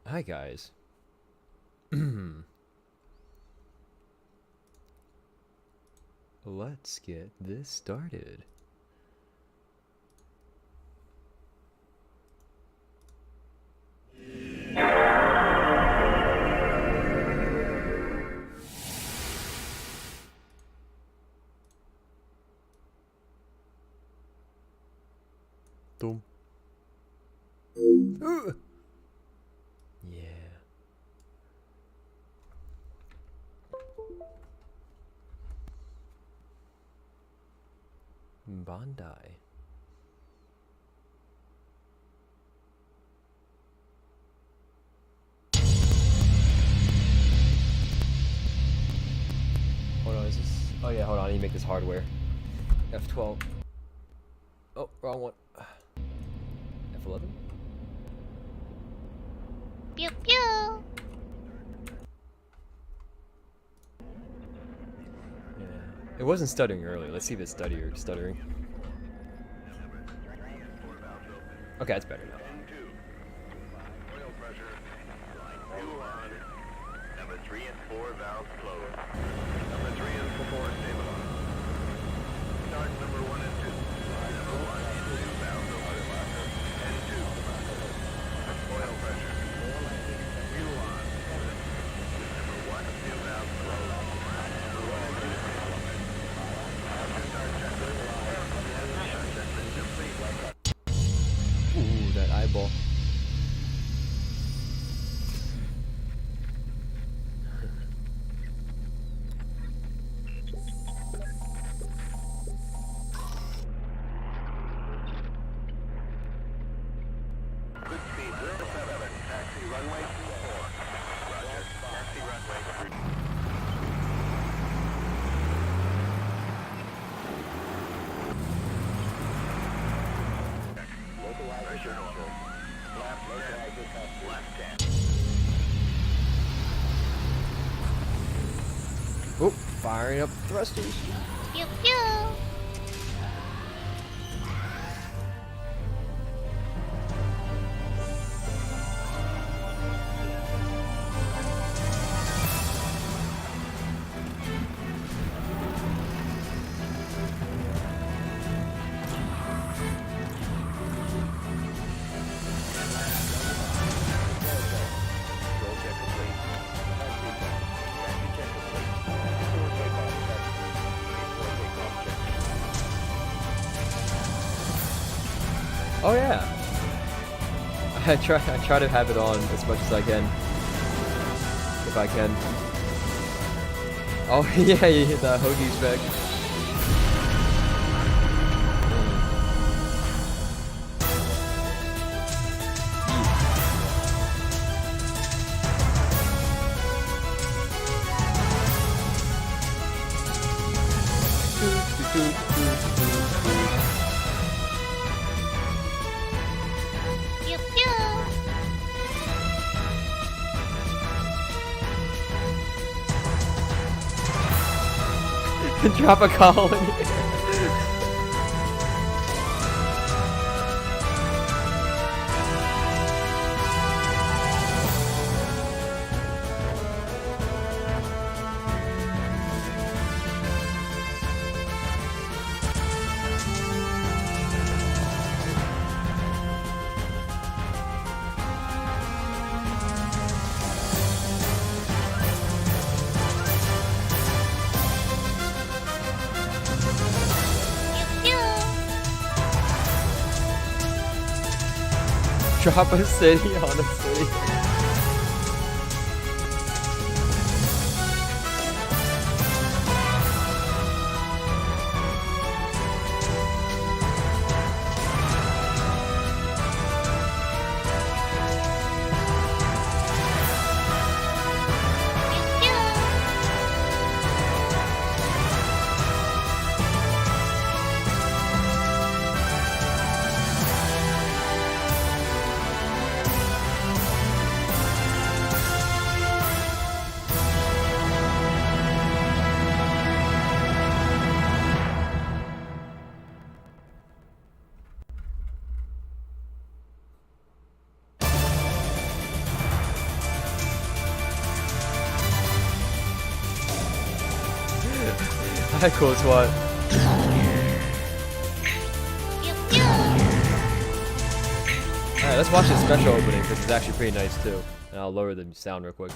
Hi guys. Let's get this started. Boom. Yeah. Bandai. Hold on, is this? Oh yeah, hold on, I need to make this hardware. F12. Oh, wrong one. F11? Pew pew! Yeah. It wasn't stuttering earlier. Let's see if it's stuttering. Okay, that's better now. Oil pressure, fuel on. Number 3 and 4 valves closed. Number 3 and 4 stabilized. Start number 1 and 2. Number 1 and 2 valves open. And 2. Oil pressure. Fuel on. Number 1 and 2 valves closed. Number 1 and 2 stabilized. After start checklist. Start checklist complete. Ooh, that eyeball. Good speed, 07. Taxi runway 24. Roger. Taxi runway 3. Pressure normal. Left 10. Oh, firing up thrusters. Pew pew! Roll check complete. Taxi check. Taxi check complete. Before takeoff check. Before takeoff check. Oh yeah. I try to have it on as much as I can. If I can. Oh yeah, you hit that hoagie spec. Pew pew! Drop a colony. Pew pew! Drop a city on a city. Pew pew! Alright, cool, SWAT. Pew pew. Alright, let's watch the special opening because it's actually pretty nice too. And I'll lower the sound real quick.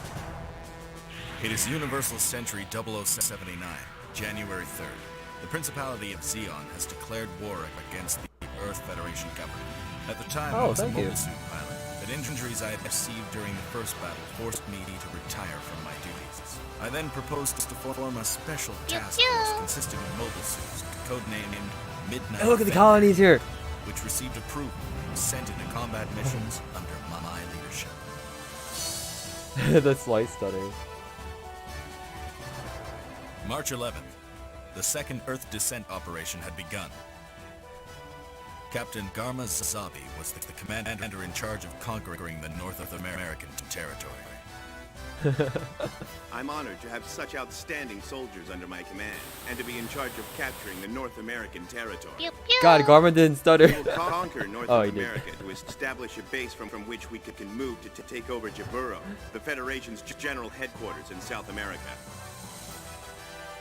It is Universal Century 0079, January 3rd. The Principality of Zeon has declared war against the Earth Federation government. At the time, I was a thank you. mobile suit pilot, but injuries I had received during the first battle forced me to retire from my duties. I then proposed to form a special task force consisting of mobile suits, codenamed Midnight Hey, look at the Defender, colonies here. which received approval, sent into combat missions under my leadership. The slight stuttering. March 11th, the second Earth descent operation had begun. Captain Garma Zazabi was the commander in charge of conquering the North American territory. I'm honored to have such outstanding soldiers under my command, and to be in charge of capturing the North American territory. Pew pew. God, Garmin didn't stutter. We will conquer North Oh, he did. America to establish a base from which we can move to take over Jaburo, the Federation's general headquarters in South America.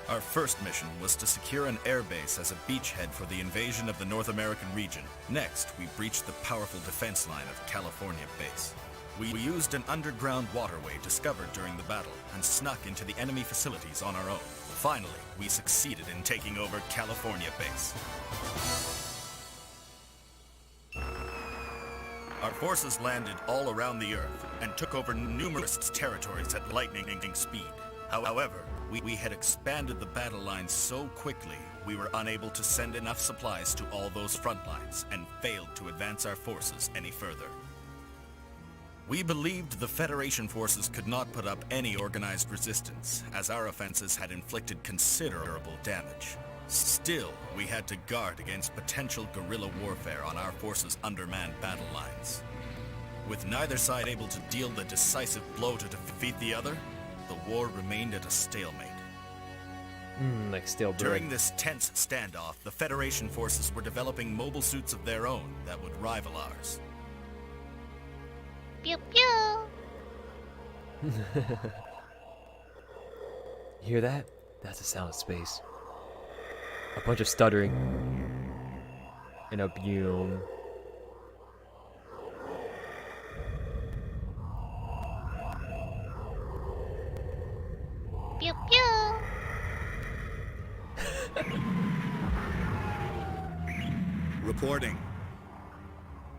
Our first mission was to secure an airbase as a beachhead for the invasion of the North American region. Next, we breached the powerful defense line of California Base. We used an underground waterway discovered during the battle and snuck into the enemy facilities on our own. Finally, we succeeded in taking over California Base. Our forces landed all around the Earth and took over numerous territories at lightning speed. However, we had expanded the battle lines so quickly, we were unable to send enough supplies to all those front lines and failed to advance our forces any further. We believed the Federation forces could not put up any organized resistance, as our offenses had inflicted considerable damage. Still, we had to guard against potential guerrilla warfare on our forces' undermanned battle lines. With neither side able to deal the decisive blow to defeat the other, the war remained at a stalemate. Like stale bread. During this tense standoff, the Federation forces were developing mobile suits of their own that would rival ours. Pew pew. You hear that? That's the sound of space. A bunch of stuttering. And a boom. Pew pew. Reporting.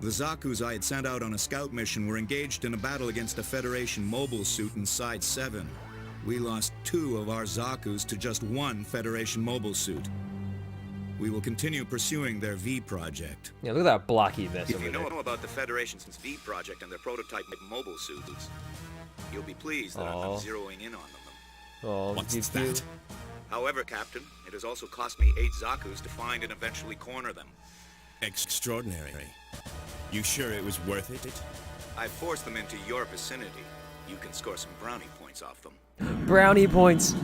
The Zaku's I had sent out on a scout mission were engaged in a battle against a Federation mobile suit in Side 7. We lost 2 of our Zaku's to just 1 Federation mobile suit. We will continue pursuing their V project. Yeah, look at that blocky mess If over you there. know about the Federation's V project and their prototype mobile suits, you'll be pleased that I'm Aw. zeroing in on them. Oh, What's you that? cute. However, Captain, it has also cost me 8 Zaku's to find and eventually corner them. Extraordinary. You sure it was worth it? I forced them into your vicinity. You can score some brownie points off them. Brownie points.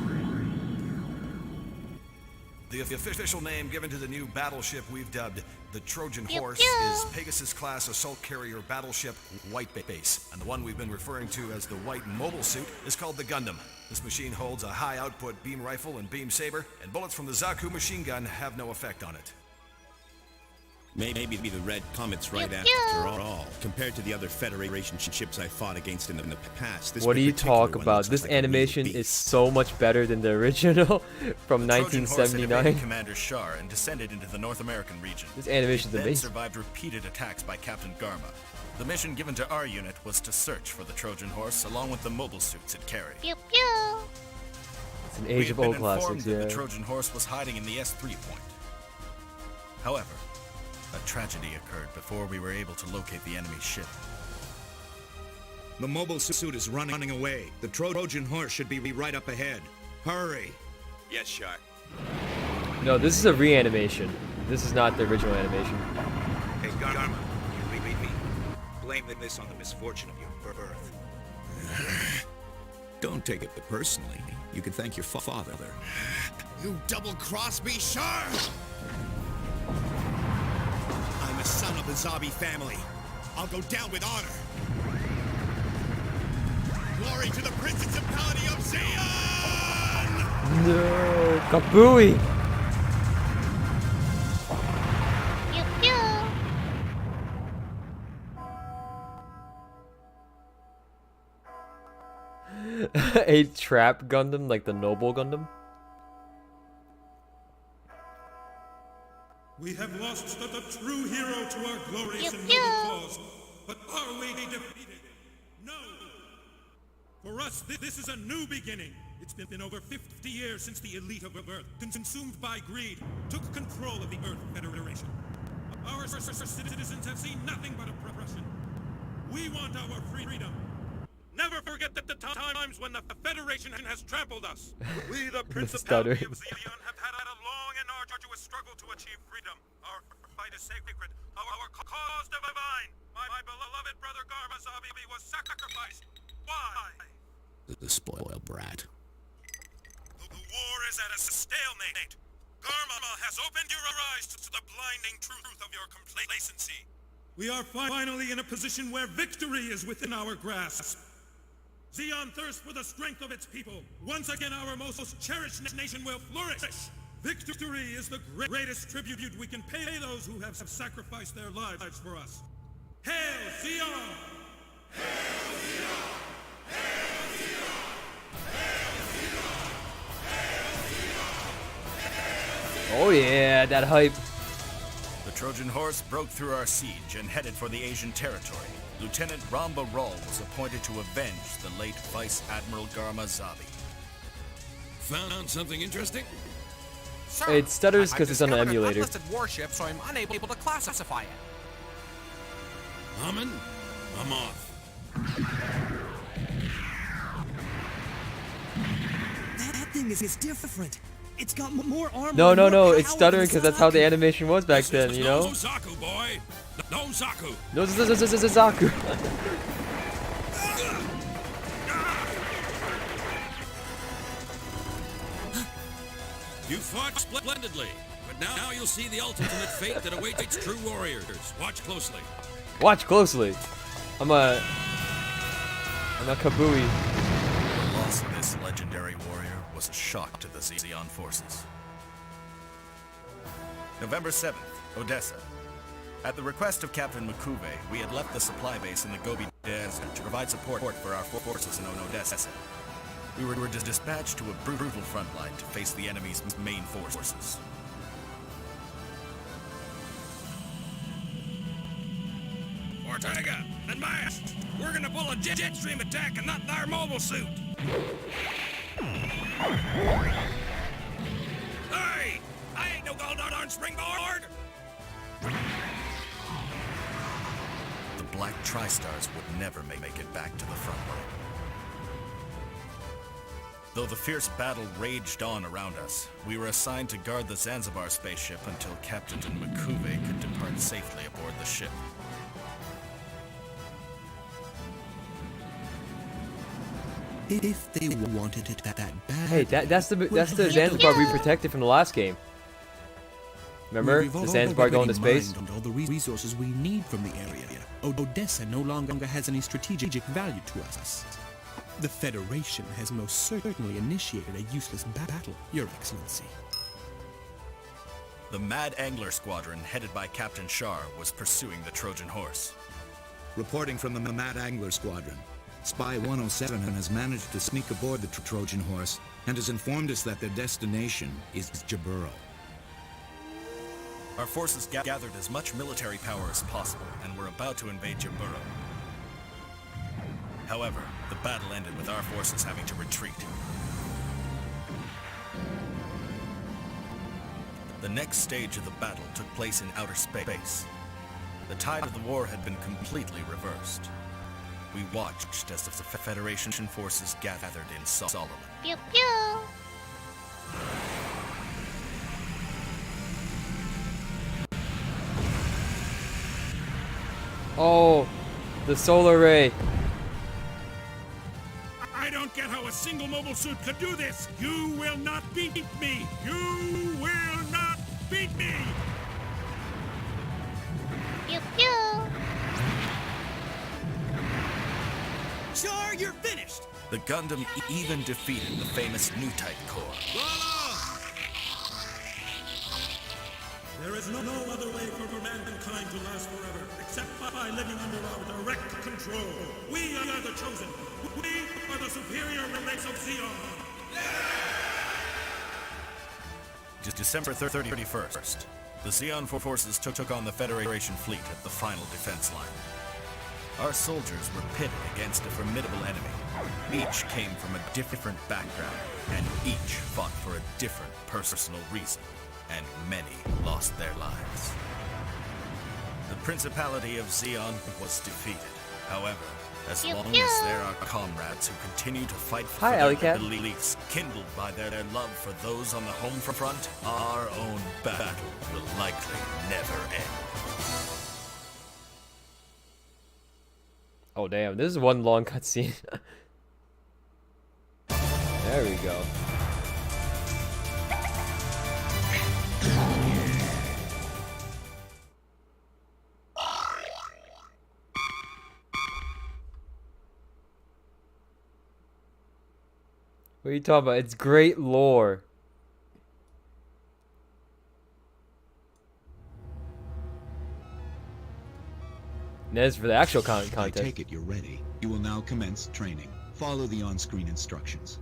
The official name given to the new battleship we've dubbed the Trojan Pew, Horse pew. is Pegasus-class assault carrier battleship White Base, and the one we've been referring to as the White Mobile Suit is called the Gundam. This machine holds a high-output beam rifle and beam saber, and bullets from the Zaku machine gun have no effect on it. Maybe the Red Comet's right Pew, after pew. all. Compared to the other Federation ships I fought against in the past, this What do you particular talk one about? looks This like a real animation beast. is so much better than the original from The Trojan Horse had evaded 1979. Commander Shar and descended into the North American region. This animation's It then amazing. survived repeated attacks by Captain Garma. The mission given to our unit was to search for the Trojan Horse along with the mobile suits it carried. Pew pew. It's an We age had of been old informed classics, that yeah. the Trojan Horse was hiding in the S3 point. However, a tragedy occurred before we were able to locate the enemy ship. The mobile suit is running away. The Trojan Horse should be right up ahead. Hurry! Yes, Shark. No, this is a reanimation. This is not the original animation. Hey, Garma, you read me? Blame this on the misfortune of your birth. Don't take it personally. You can thank your father. You double-crossed me, Shar! I'm a son of the Zabi family. I'll go down with honor. Glory to the Principality of Zeon! No, Kabooey! Pew pew. A trap Gundam, like the noble Gundam? We have lost the true hero to our glorious Pew, and pew. noble cause, but are we defeated? No! For us, this is a new beginning. It's been over 50 years since the elite of Earth, consumed by greed, took control of the Earth Federation. Our citizens have seen nothing but oppression. We want our freedom. Never forget that the times when the Federation has trampled us. We, the Principality of Zeon, have had a long and arduous struggle to achieve freedom. Our fight is sacred. Our cause divine. My beloved brother Garma Zabi was sacrificed. Why? The spoiled brat. The war is at a stalemate. Garma has opened your eyes to the blinding truth of your complacency. We are finally in a position where victory is within our grasp. Zeon thirsts for the strength of its people. Once again, our most cherished nation will flourish. Victory is the greatest tribute we can pay those who have sacrificed their lives for us. Hail Zeon! Oh yeah, that hype. The Trojan horse broke through our siege and headed for the Asian territory. Lieutenant Ramba Ral was appointed to avenge the late Vice Admiral Garma Zabi. Found something interesting? Sir, It stutters 'cause I've it's on an discovered emulator. unlisted warship, so I'm unable to classify it. Humming? I'm off. That thing is different. It's got more armor. No, and no, more no, power it's stuttering than because that's how the Zaku. animation was back then, you know? No Zaku, boy. No Zaku. No, Zaku. You fought splendidly, but now you'll see the ultimate fate that awaits true warriors. Watch closely. Watch closely. I'm a Kabooey. The loss of this legendary warrior was a shock to the Zeon forces. November 7th, Odessa. At the request of Captain Makuve, we had left the supply base in the Gobi Desert to provide support for our forces in Odessa. We were dispatched to a brutal front line to face the enemy's main forces. Ortega, advance! We're gonna pull a jet stream attack and not our mobile suit. Hey! I ain't no gold on springboard! The Black Tri-Stars would never make it back to the front line. Though the fierce battle raged on around us, we were assigned to guard the Zanzibar spaceship until Captain Makuve could depart safely aboard the ship. If they wanted it that bad. Hey, that's the Zanzibar we protected from the last game. Remember We've the Zanzibar going to space? mined all the resources we need from the area. Odessa no longer has any strategic value to us. The Federation has most certainly initiated a useless battle, Your Excellency. The Mad Angler Squadron, headed by Captain Shar, was pursuing the Trojan horse. Reporting from the Mad Angler Squadron. Spy 107 has managed to sneak aboard the Trojan horse and has informed us that their destination is Jaburo. Our forces gathered as much military power as possible and were about to invade Jaburo. However, the battle ended with our forces having to retreat. The next stage of the battle took place in outer space. The tide of the war had been completely reversed. We watched as the Federation forces gathered in Solomon. Pew pew. Oh, the solar ray. I don't get how a single mobile suit could do this. You will not beat me. You will not beat me. Pew pew. Char, you're finished! The Gundam even defeated the famous New Type Corps. Voila! There is no other way for mankind to last forever, except by living under our direct control. We are the chosen. We are the superior race of Zeon. December 31st, the Zeon forces took on the Federation fleet at the final defense line. Our soldiers were pitted against a formidable enemy. Each came from a different background, and each fought for a different personal reason, and many lost their lives. The Principality of Zeon was defeated. However, as long as there are comrades who continue to fight for their beliefs, kindled by their love for those on the home front, our own battle will likely never end. Oh damn, this is one long cutscene. There we go. What are you talking about? It's great lore. And as for the actual content, I take it you're ready. You will now commence training. Follow the on-screen instructions.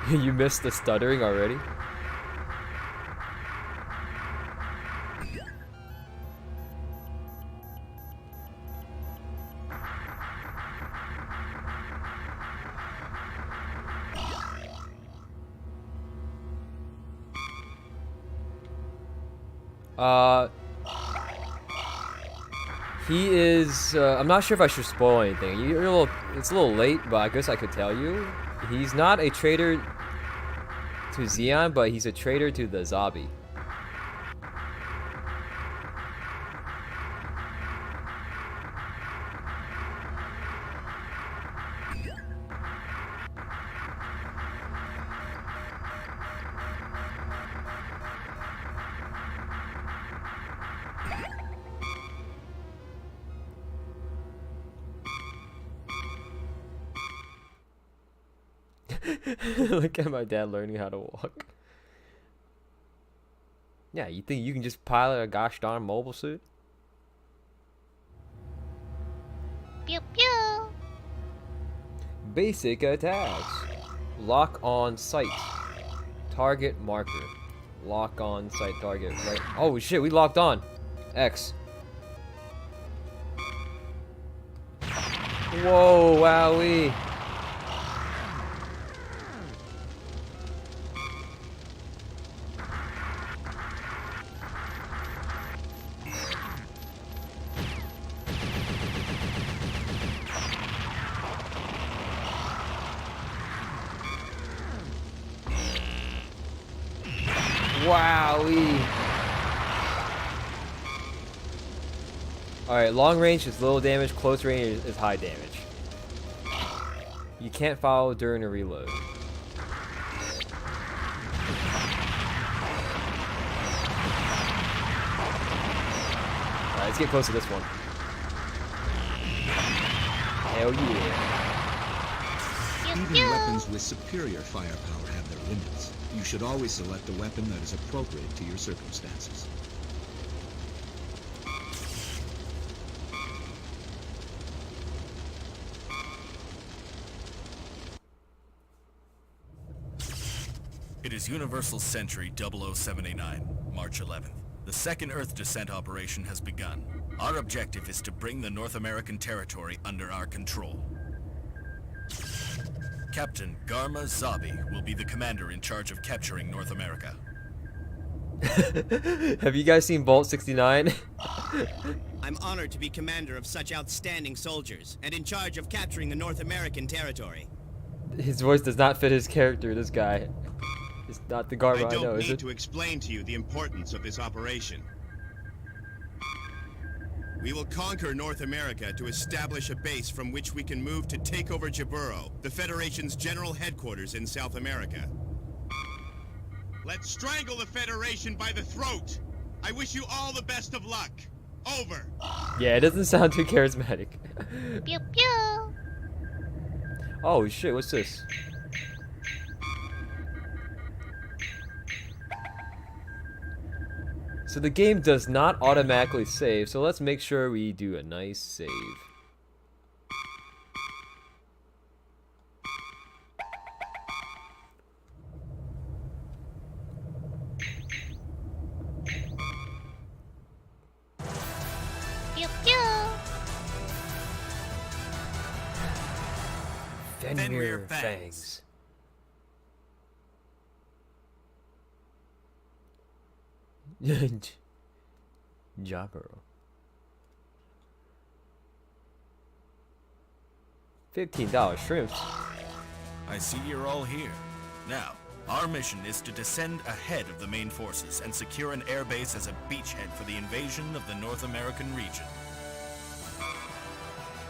You missed the stuttering already? He is, I'm not sure if I should spoil anything. It's a little late, but I guess I could tell you. He's not a traitor to Zeon, but he's a traitor to the Zabi. Look at my dad learning how to walk. Yeah, you think you can just pilot a gosh darn mobile suit? Pew pew. Basic attacks. Lock on sight. Target marker. Lock on sight target. Right. Oh shit, we locked on. X. Whoa, wowee. Wowee. Alright, long range is little damage, close range is high damage. You can't follow during a reload. Alright, let's get close to this one. Hell yeah. Even weapons with superior firepower have their limits. You should always select a weapon that is appropriate to your circumstances. It is Universal Century 0079, March 11th. The second Earth descent operation has begun. Our objective is to bring the North American territory under our control. Captain Garma Zabi will be the commander in charge of capturing North America. Have you guys seen Bolt 69? I'm honored to be commander of such outstanding soldiers, and in charge of capturing the North American territory. His voice does not fit his character, this guy. It's not the Garma I know, don't is need it? to explain to you the importance of this operation. We will conquer North America to establish a base from which we can move to take over Jaburo, the Federation's general headquarters in South America. Let's strangle the Federation by the throat! I wish you all the best of luck! Over. Yeah, it doesn't sound too charismatic. Pew pew. Oh shit, what's this? So the game does not automatically save, so let's make sure we do a nice save. Pew pew. Fenrir Fangs. Jaburo. $15 shrimps. I see you're all here. Now, our mission is to descend ahead of the main forces and secure an airbase as a beachhead for the invasion of the North American region.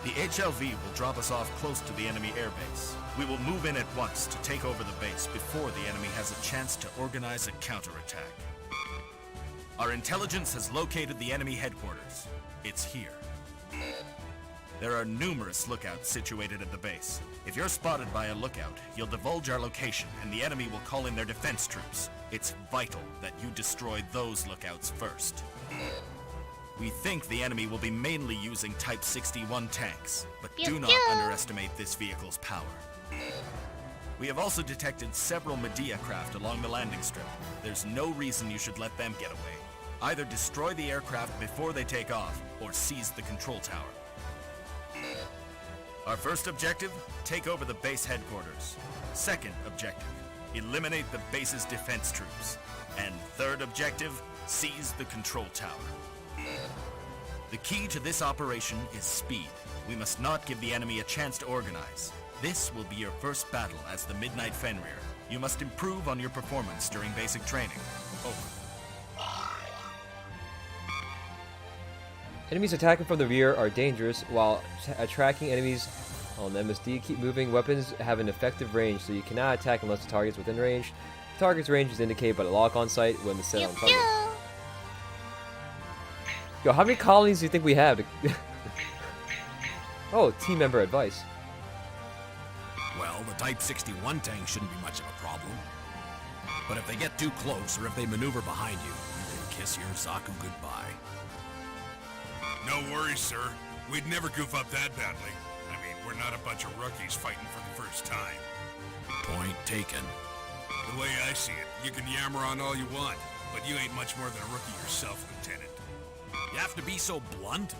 The HLV will drop us off close to the enemy airbase. We will move in at once to take over the base before the enemy has a chance to organize a counterattack. Our intelligence has located the enemy headquarters. It's here. There are numerous lookouts situated at the base. If you're spotted by a lookout, you'll divulge our location and the enemy will call in their defense troops. It's vital that you destroy those lookouts first. We think the enemy will be mainly using Type 61 tanks, but do not underestimate this vehicle's power. We have also detected several Medea craft along the landing strip. There's no reason you should let them get away. Either destroy the aircraft before they take off, or seize the control tower. Our first objective, take over the base headquarters. Second objective, eliminate the base's defense troops. And third objective, seize the control tower. The key to this operation is speed. We must not give the enemy a chance to organize. This will be your first battle as the Midnight Fenrir. You must improve on your performance during basic training. Over. Enemies attacking from the rear are dangerous, while attracting enemies on the MSD keep moving. Weapons have an effective range, so you cannot attack unless the target's within range. The target's range is indicated by the lock on sight when it's set on target. Yo, how many colonies do you think we have? Oh, team member advice. Well, the Type 61 tank shouldn't be much of a problem. But if they get too close, or if they maneuver behind you, you can kiss your Zaku goodbye. No worries, sir. We'd never goof up that badly. I mean, we're not a bunch of rookies fighting for the first time. Point taken. The way I see it, you can yammer on all you want, but you ain't much more than a rookie yourself, Lieutenant. You have to be so blunt?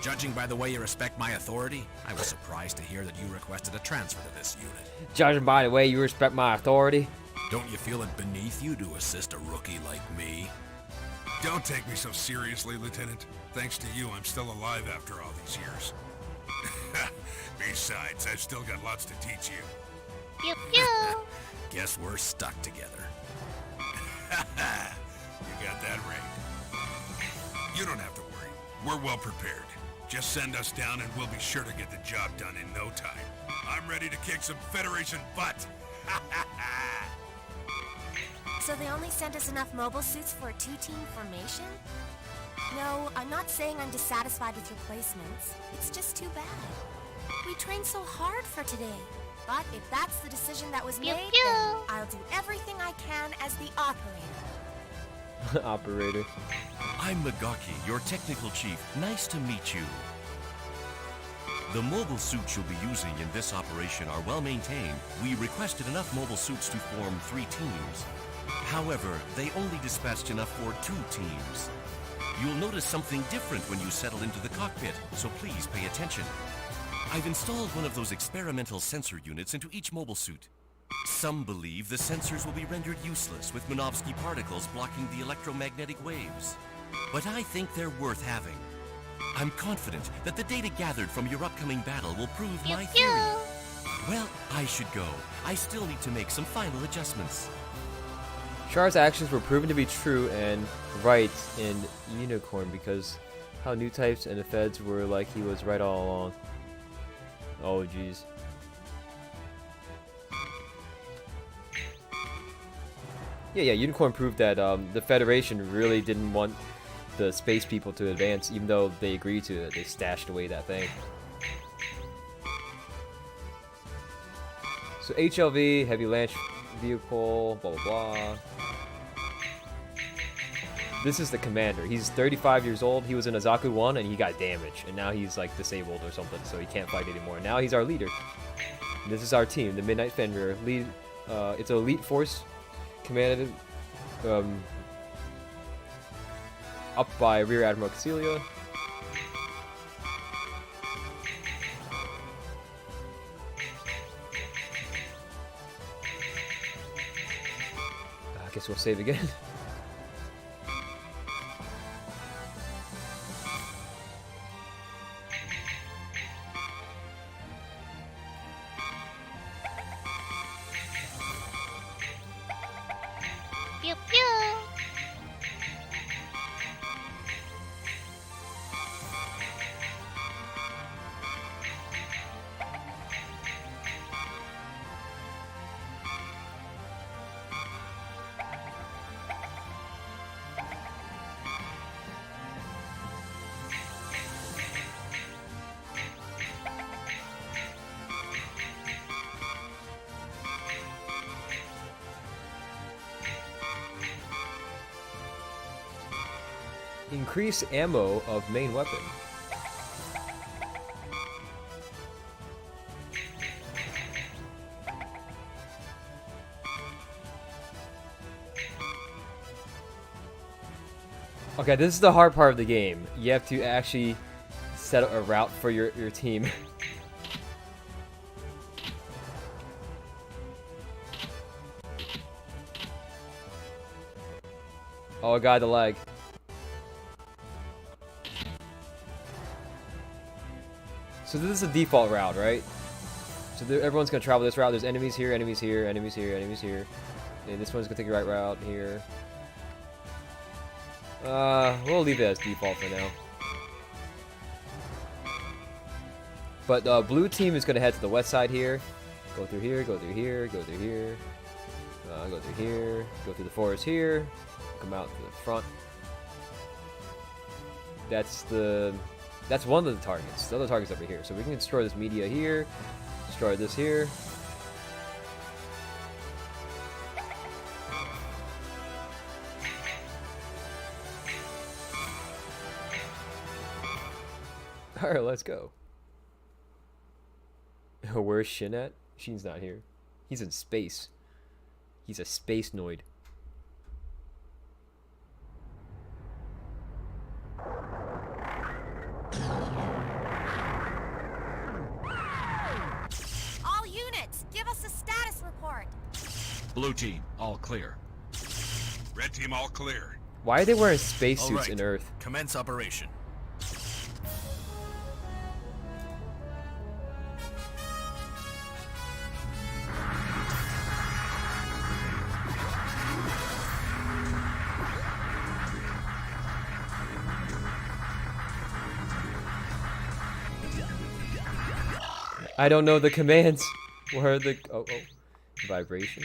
Judging by the way you respect my authority, I was surprised to hear that you requested a transfer to this unit. Judging by the way you respect my authority. Don't you feel it beneath you to assist a rookie like me? Don't take me so seriously, Lieutenant. Thanks to you, I'm still alive after all these years. Besides, I've still got lots to teach you. Pew pew. Guess we're stuck together. You got that right. You don't have to worry. We're well prepared. Just send us down and we'll be sure to get the job done in no time. I'm ready to kick some Federation butt. So they only sent us enough mobile suits for a two-team formation? No, I'm not saying I'm dissatisfied with your placements. It's just too bad. We trained so hard for today. But if that's the decision that was made, then I'll do everything I can as the operator. Operator. I'm Magaki, your technical chief. Nice to meet you. The mobile suits you'll be using in this operation are well maintained. We requested enough mobile suits to form 3 teams. However, they only dispatched enough for 2 teams. You'll notice something different when you settle into the cockpit, so please pay attention. I've installed one of those experimental sensor units into each mobile suit. Some believe the sensors will be rendered useless with Minovsky particles blocking the electromagnetic waves. But I think they're worth having. I'm confident that the data gathered from your upcoming battle will prove my theory. Well, I should go. I still need to make some final adjustments. Char's actions were proven to be true and right in Unicorn because how new types and the feds were like he was right all along. Oh jeez. Yeah, Unicorn proved that the Federation really didn't want the space people to advance, even though they agreed to it. They stashed away that thing. So HLV, heavy launch vehicle, blah blah blah. This is the commander. He's 35 years old. He was in a Zaku 1 and he got damaged. And now he's like disabled or something, so he can't fight anymore. Now he's our leader. And this is our team, the Midnight Fenrir. It's an elite force commanded up by Rear Admiral Cassilia. I guess we'll save again. Pew pew. Increase ammo of main weapon. Okay, this is the hard part of the game. You have to actually set a route for your team. Oh god, the lag. So this is a default route, right? So everyone's gonna travel this route. There's enemies here, enemies here, enemies here, enemies here. And this one's gonna take the right route here. We'll leave it as default for now. But blue team is gonna head to the west side here. Go through here, go through here, go through here. Go through here, go through the forest here. Come out to the front. That's one of the targets. The other target's over here. So we can destroy this media here. Destroy this here. Alright, let's go. Where's Shin at? Shin's not here. He's in space. He's a space noid. All units, give us a status report. Blue team, all clear. Red team all clear. Why are they wearing spacesuits right. in Earth? Commence operation. I don't know the commands. Where are the vibration?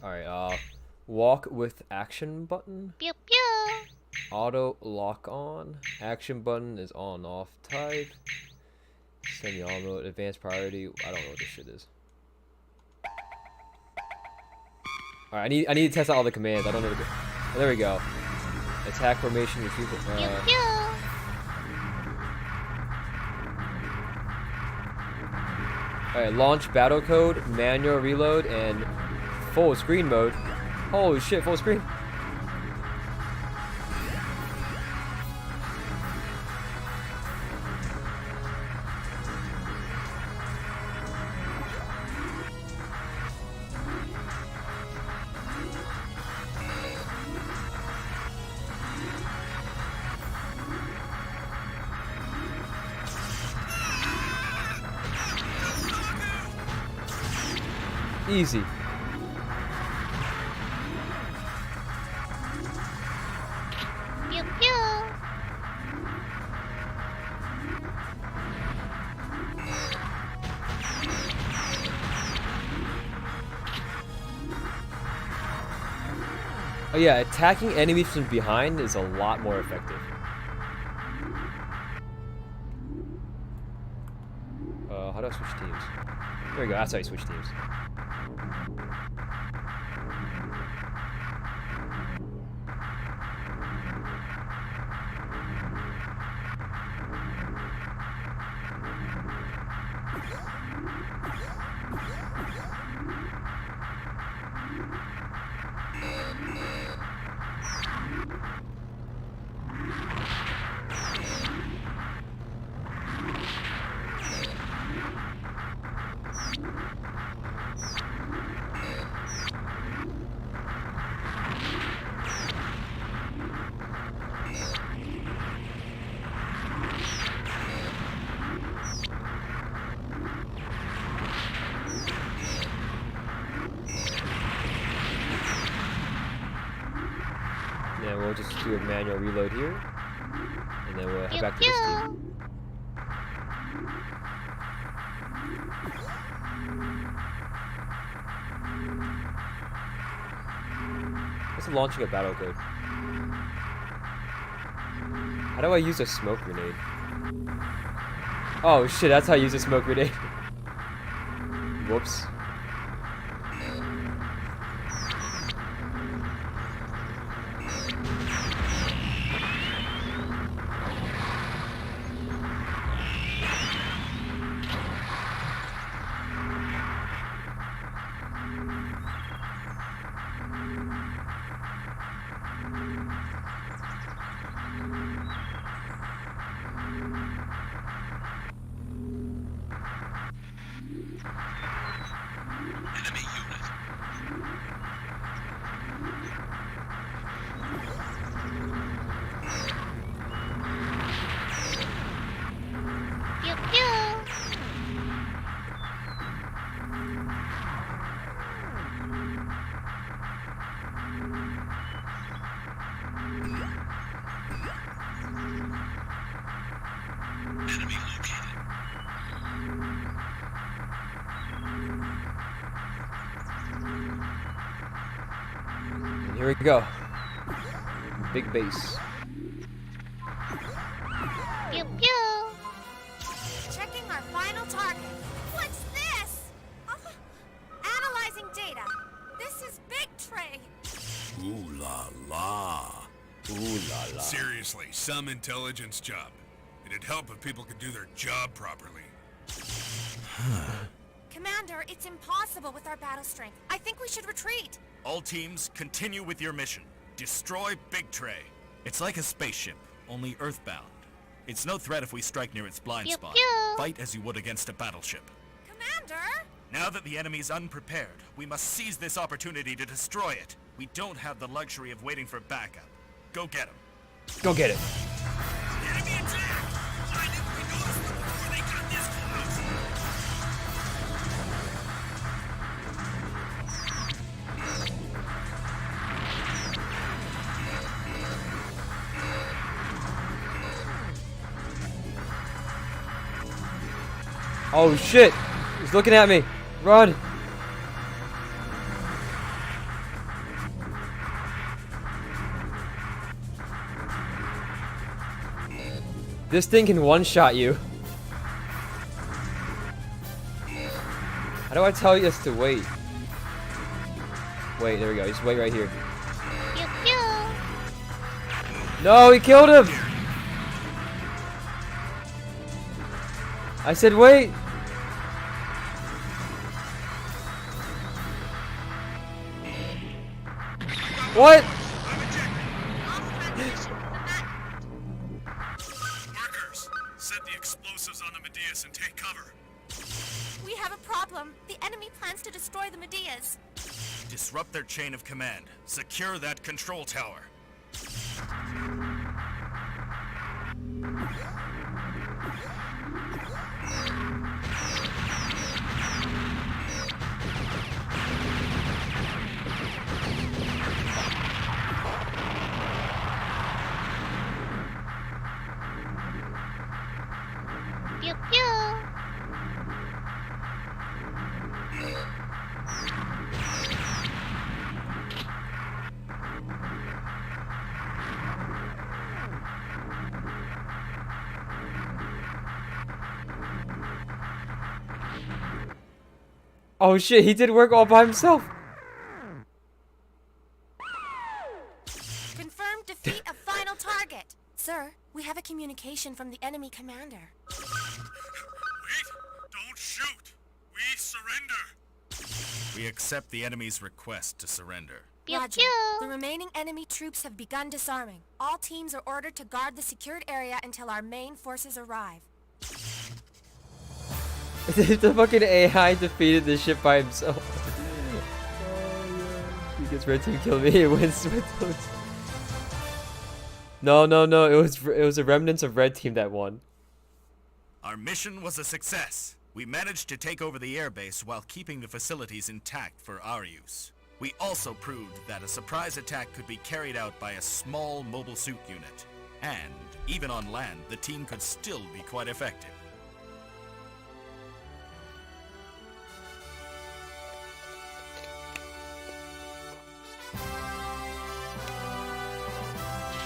Alright, walk with action button. Pew pew. Auto lock on. Action button is on off type. Semi-auto mode, advanced priority. I don't know what this shit is. Alright, I need to test out all the commands. I don't know. Oh, there we go. Attack formation, retrieve. Pew pew. Alright, launch battle code, manual reload, and full screen mode. Holy shit, full screen. Easy. Pew pew. Oh yeah, attacking enemies from behind is a lot more effective. How do I switch teams? There we go, that's how you switch teams. And we'll just do a manual reload here. And then we'll head back to this team. What's the launching a battle code? How do I use a smoke grenade? Oh shit, that's how I use a smoke grenade. Whoops. Pew pew. And here we go. Big base. Pew pew. Checking our final target. What's this? Analyzing data. This is Big Tray. Ooh la la. Ooh la la. Seriously, some intelligence job. It'd help if people could do their job properly. Commander, it's impossible with our battle strength. I think we should retreat. All teams, continue with your mission. Destroy Big Tray. It's like a spaceship, only earthbound. It's no threat if we strike near its blind Pew, spot. pew. Fight as you would against a battleship. Commander? Now that the enemy's unprepared, we must seize this opportunity to destroy it. We don't have the luxury of waiting for backup. Go get him. Go get it. Enemy attack! Why didn't we notice them before they got this close? Oh shit! He's looking at me! Run! This thing can one-shot you. How do I tell you us to wait? Wait, there we go. Just wait right here. Pew pew. No, he killed him! I said wait! What? Markers! Set the explosives on the Medeas and take cover. We have a problem. The enemy plans to destroy the Medeas. Disrupt their chain of command. Secure that control tower. Pew pew. Oh shit, he did work all by himself. Confirmed defeat of final target. Sir, we have a communication from the enemy commander. Wait! Don't shoot! We surrender! We accept the enemy's request to surrender. Pew Roger. pew. The remaining enemy troops have begun disarming. All teams are ordered to guard the secured area until our main forces arrive. The fucking AI defeated this shit by himself. Oh, yeah. Because red team killed me, it wins with those. No, it was the remnants of red team that won. Our mission was a success. We managed to take over the airbase while keeping the facilities intact for our use. We also proved that a surprise attack could be carried out by a small mobile suit unit. And, even on land, the team could still be quite effective.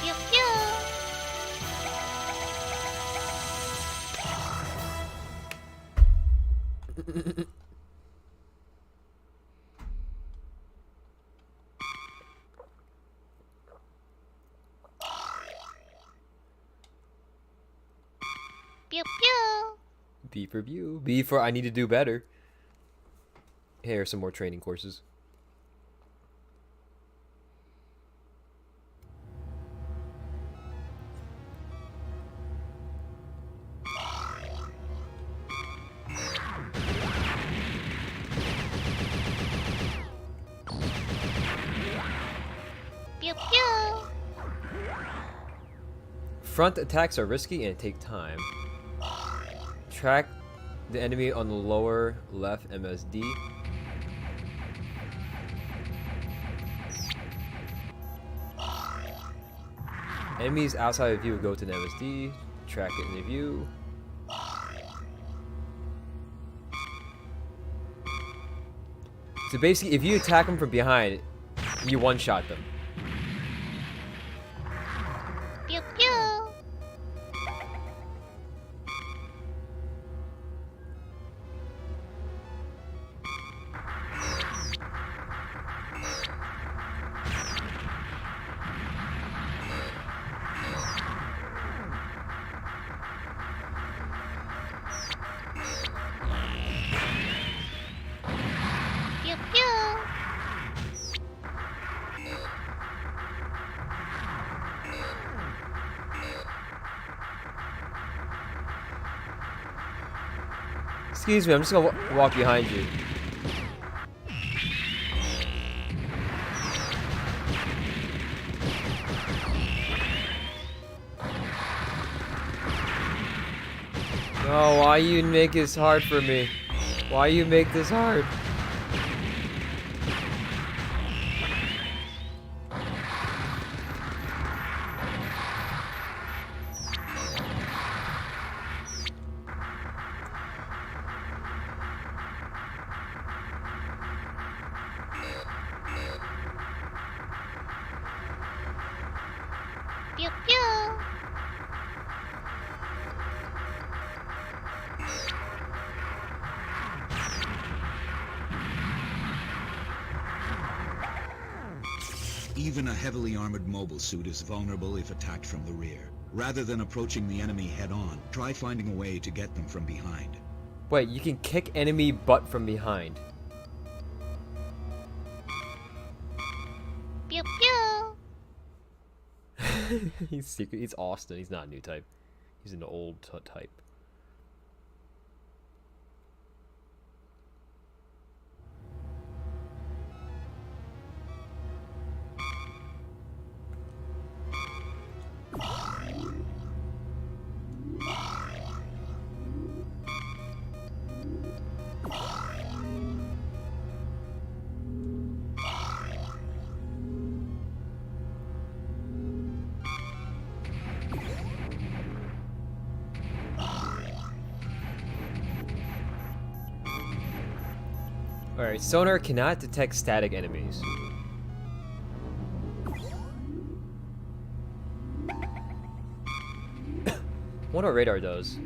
Pew pew. Pew pew. B for view. B for I need to do better. Here are some more training courses. Pew pew. Front attacks are risky and take time. Track the enemy on the lower left MSD. Enemies outside of view go to the MSD. Track it in the view. So basically, if you attack them from behind, you one-shot them. Pew pew. Pew pew. Excuse me, I'm just gonna walk behind you. No, why you make this hard for me? Why you make this hard? Pew pew. Even a heavily armored mobile suit is vulnerable if attacked from the rear. Rather than approaching the enemy head-on, try finding a way to get them from behind. Wait, you can kick enemy butt from behind. Pew pew. He's secret. He's Austin. He's not a new type. He's an old type. Alright, sonar cannot detect static enemies. What our radar does.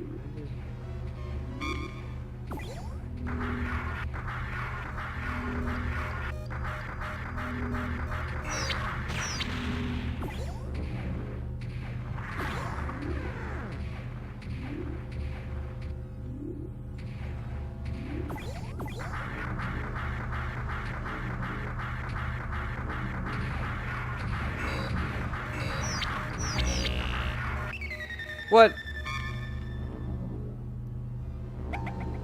What?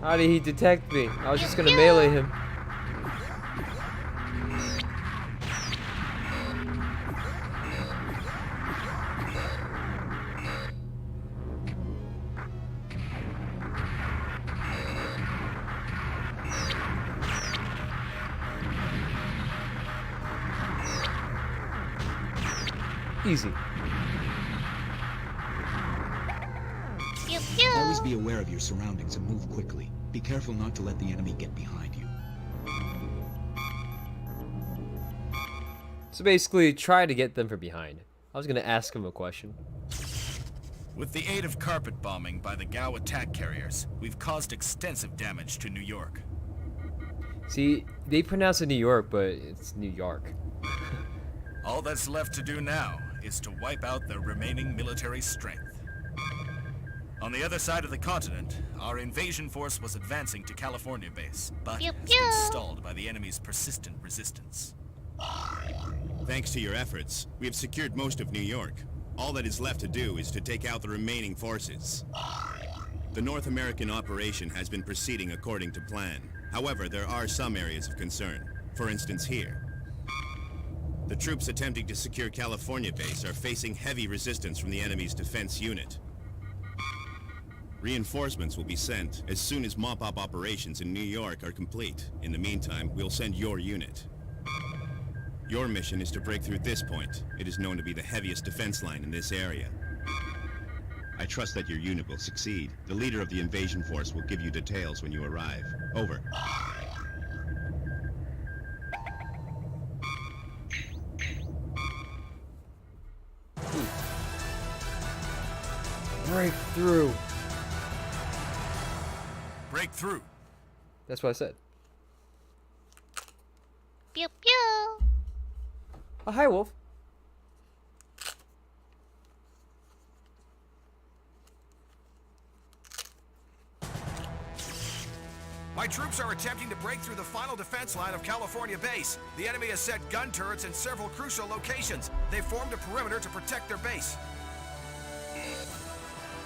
How did he detect me? I was just gonna melee him. Easy. Pew pew. Always be aware of your surroundings and move quickly. Be careful not to let the enemy get behind you. So basically, try to get them from behind. I was gonna ask him a question. With the aid of carpet bombing by the Gao attack carriers, we've caused extensive damage to New York. See, they pronounce it New York, but it's New York. All that's left to do now is to wipe out the remaining military strength. On the other side of the continent, our invasion force was advancing to California base, but Pew, has pew. been stalled by the enemy's persistent resistance. Thanks to your efforts, we have secured most of New York. All that is left to do is to take out the remaining forces. The North American operation has been proceeding according to plan. However, there are some areas of concern. For instance, here. The troops attempting to secure California base are facing heavy resistance from the enemy's defense unit. Reinforcements will be sent as soon as mop-up operations in New York are complete. In the meantime, we'll send your unit. Your mission is to break through this point. It is known to be the heaviest defense line in this area. I trust that your unit will succeed. The leader of the invasion force will give you details when you arrive. Over. Break through. Breakthrough. That's what I said. Pew pew. Oh, hi, Wolf. My troops are attempting to break through the final defense line of California base. The enemy has set gun turrets in several crucial locations. They've formed a perimeter to protect their base.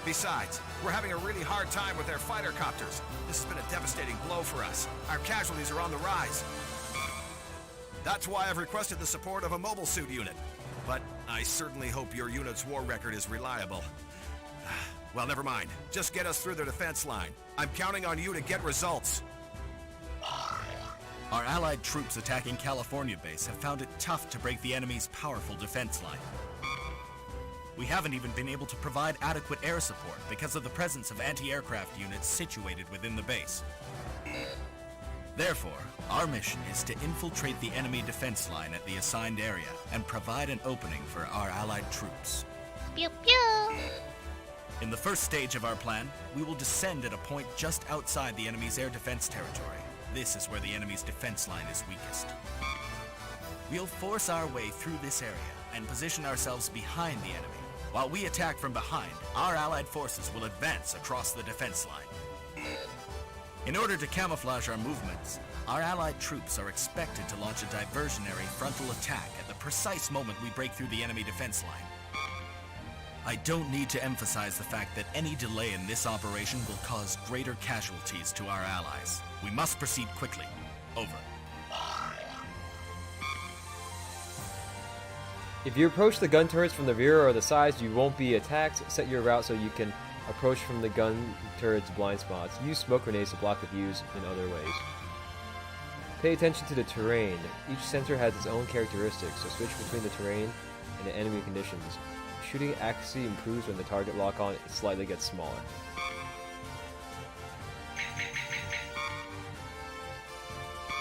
Besides, we're having a really hard time with their fighter copters. This has been a devastating blow for us. Our casualties are on the rise. That's why I've requested the support of a mobile suit unit. But I certainly hope your unit's war record is reliable. Well, never mind. Just get us through the defense line. I'm counting on you to get results. Our allied troops attacking California base have found it tough to break the enemy's powerful defense line. We haven't even been able to provide adequate air support because of the presence of anti-aircraft units situated within the base. Therefore, our mission is to infiltrate the enemy defense line at the assigned area and provide an opening for our allied troops. Pew pew. In the first stage of our plan, we will descend at a point just outside the enemy's air defense territory. This is where the enemy's defense line is weakest. We'll force our way through this area and position ourselves behind the enemy. While we attack from behind, our allied forces will advance across the defense line. In order to camouflage our movements, our allied troops are expected to launch a diversionary frontal attack at the precise moment we break through the enemy defense line. I don't need to emphasize the fact that any delay in this operation will cause greater casualties to our allies. We must proceed quickly. Over. If you approach the gun turrets from the rear or the sides, you won't be attacked. Set your route so you can approach from the gun turret's blind spots. Use smoke grenades to block the views in other ways. Pay attention to the terrain. Each sensor has its own characteristics, so switch between the terrain and the enemy conditions. Shooting accuracy improves when the target lock-on slightly gets smaller.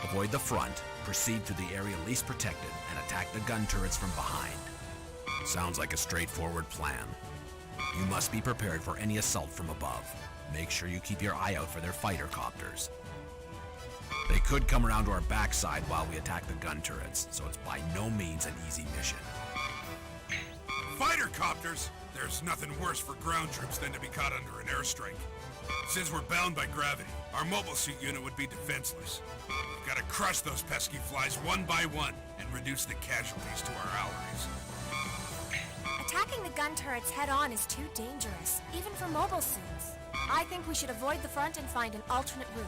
Avoid the front, proceed through the area least protected, and attack the gun turrets from behind. Sounds like a straightforward plan. You must be prepared for any assault from above. Make sure you keep your eye out for their fighter copters. They could come around to our backside while we attack the gun turrets, so it's by no means an easy mission. Fighter copters? There's nothing worse for ground troops than to be caught under an airstrike. Since we're bound by gravity, our mobile suit unit would be defenseless. We've got to crush those pesky flies one by one and reduce the casualties to our allies. Attack Attacking the gun turrets head-on is too dangerous, even for mobile suits. I think we should avoid the front and find an alternate route.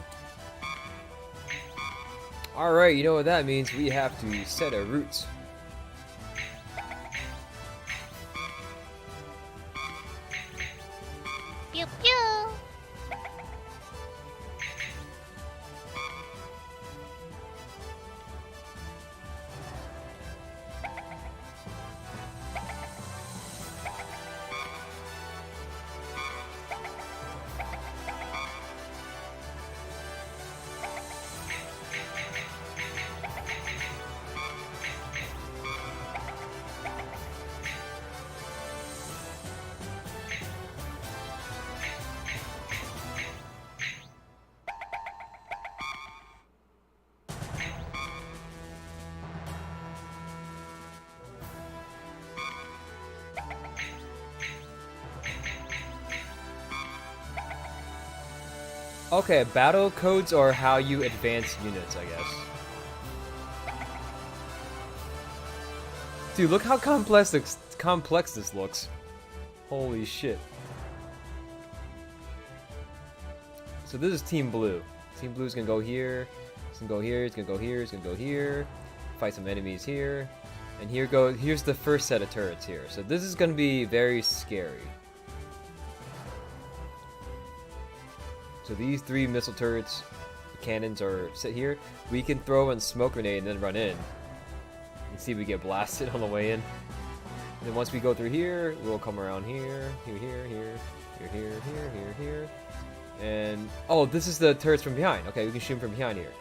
Alright, you know what that means. We have to set a route. Pew pew. Okay, battle codes are how you advance units, I guess. Dude, look how complex this looks. Holy shit. So this is Team Blue. Team Blue's gonna go here. It's gonna go here. It's gonna go here. It's gonna go here. Fight some enemies here. And here's the first set of turrets here. So this is gonna be very scary. So these 3 missile turrets, cannons are set here. We can throw in smoke grenade and then run in. And see if we get blasted on the way in. And then once we go through here, we'll come around here, here. And oh, this is the turrets from behind. Okay, we can shoot them from behind here.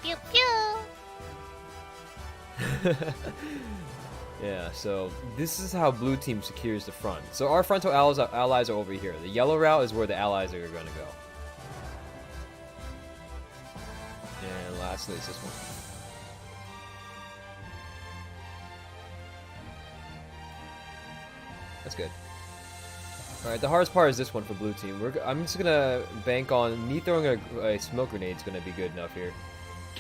Pew pew. Yeah, so this is how blue team secures the front. So our frontal allies are over here. The yellow route is where the allies are going to go. And lastly, it's this one. That's good. Alright, the hardest part is this one for blue team. I'm just going to bank on me throwing a smoke grenade is going to be good enough here.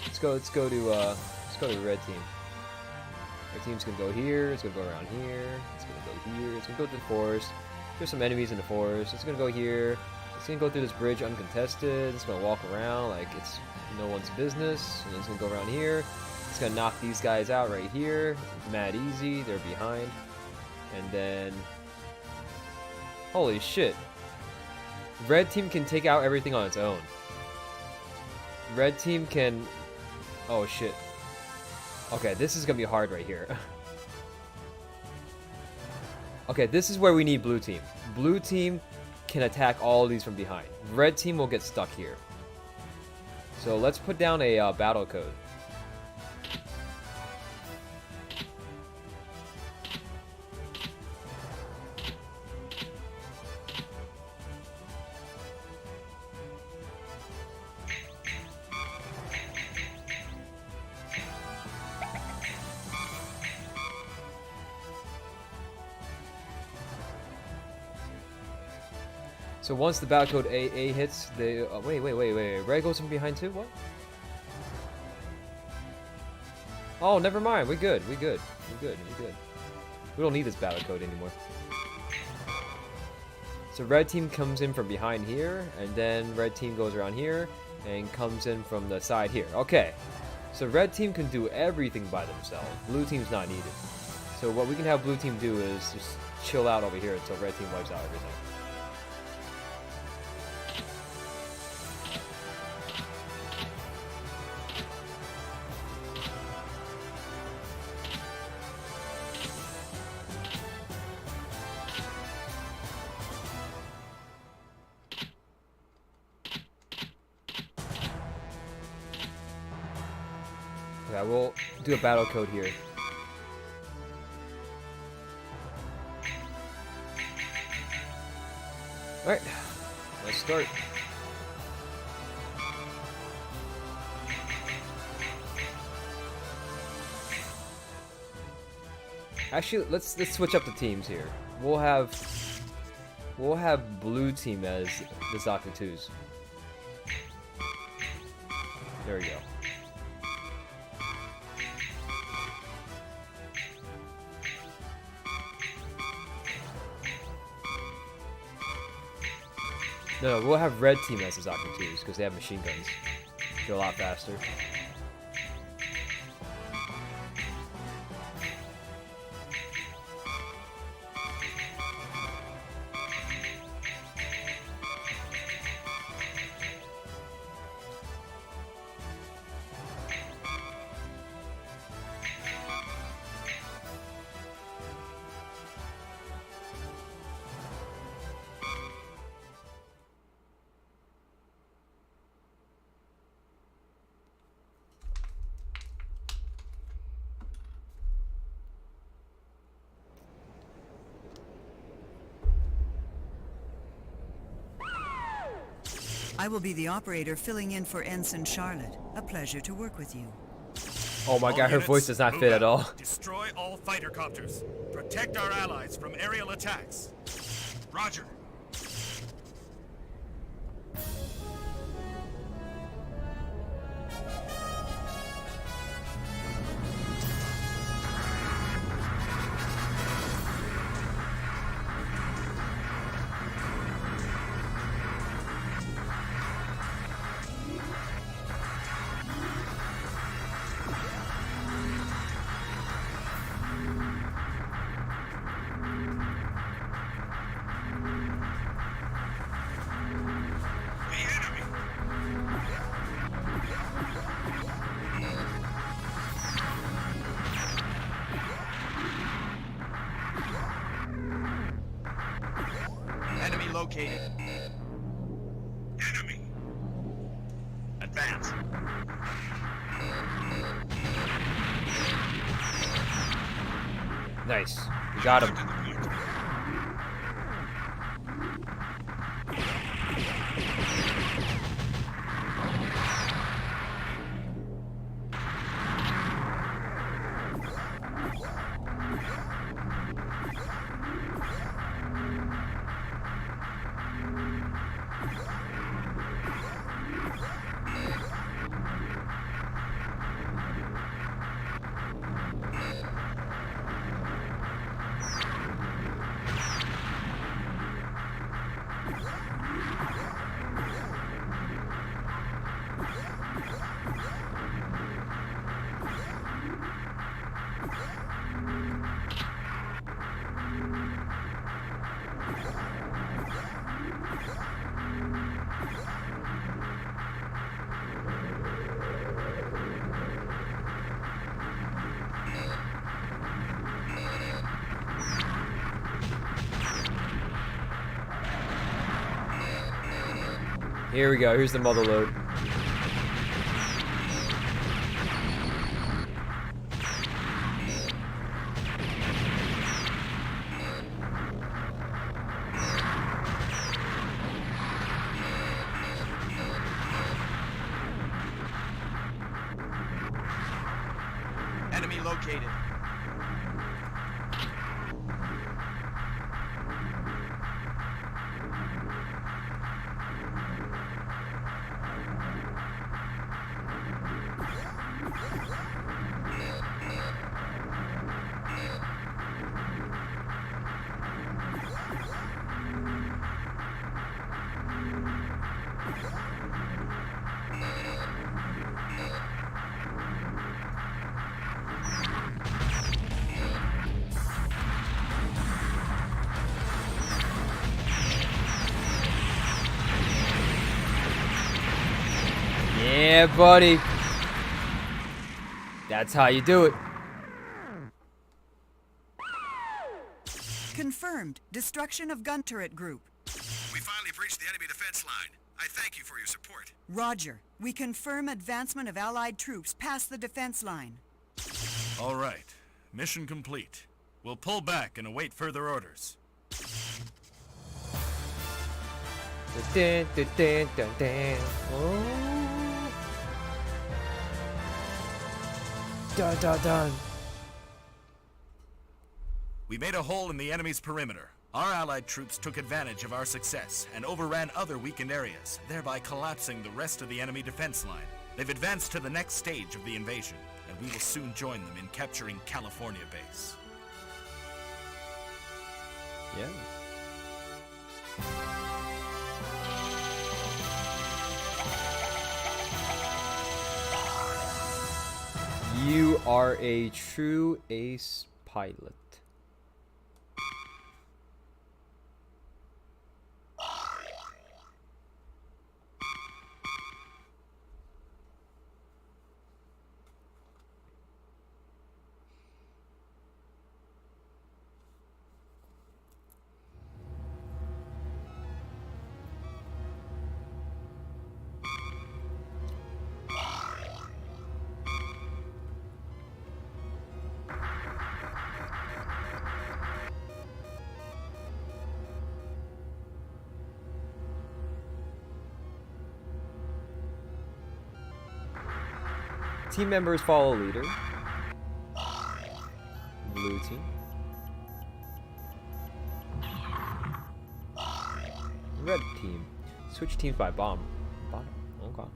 Let's go to red team. Our team's gonna go here, it's gonna go around here, it's gonna go here, it's gonna go to the forest. There's some enemies in the forest, it's gonna go here, it's gonna go through this bridge uncontested, it's gonna walk around like it's no one's business, and it's gonna go around here, it's gonna knock these guys out right here, mad easy, they're behind, and then, holy shit, red team can take out everything on its own. Red team can, oh shit. Okay, this is gonna be hard right here. Okay, this is where we need blue team. Blue team can attack all of these from behind. Red team will get stuck here. So let's put down a battle code. So once the battle code A hits, they wait. Red goes from behind too. What? Oh, never mind. We're good. We don't need this battle code anymore. So red team comes in from behind here, and then red team goes around here and comes in from the side here. Okay. So red team can do everything by themselves. Blue team's not needed. So what we can have blue team do is just chill out over here until red team wipes out everything. Okay, we'll do a battle code here. Alright, let's start. Actually, let's switch up the teams here. We'll have blue team as the Zaku 2s. There we go. No, we'll have red team as the Zaku 2s because they have machine guns. They're a lot faster. I will be the operator filling in for Ensign Charlotte. A pleasure to work with you. Oh my god, her voice does not fit at all. Destroy all fighter copters. Protect our allies from aerial attacks. Roger. Enemy located. Enemy. Advance. Nice. We got him. Here we go. Here's the mother load. Enemy located. Yeah, buddy. That's how you do it. Confirmed. Destruction of gun turret group. We finally breached the enemy defense line. I thank you for your support. Roger. We confirm advancement of Allied troops past the defense line. All right. Mission complete. We'll pull back and await further orders. Dun, dun, dun, dun, dun. Oh. Dun, dun, dun. We made a hole in the enemy's perimeter. Our Allied troops took advantage of our success and overran other weakened areas, thereby collapsing the rest of the enemy defense line. They've advanced to the next stage of the invasion, and we will soon join them in capturing California base. Yeah. You are a true ace pilot. Team members follow leader. Blue team. Red team. Switch teams by bomb. Bomb. Okay.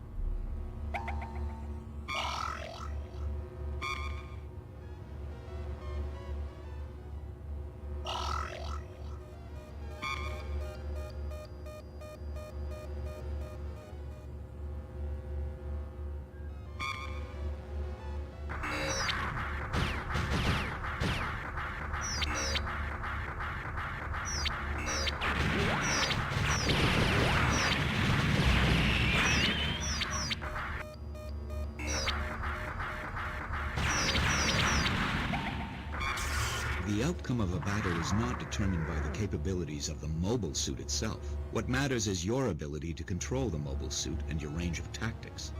The outcome of a battle is not determined by the capabilities of the mobile suit itself. What matters is your ability to control the mobile suit and your range of tactics.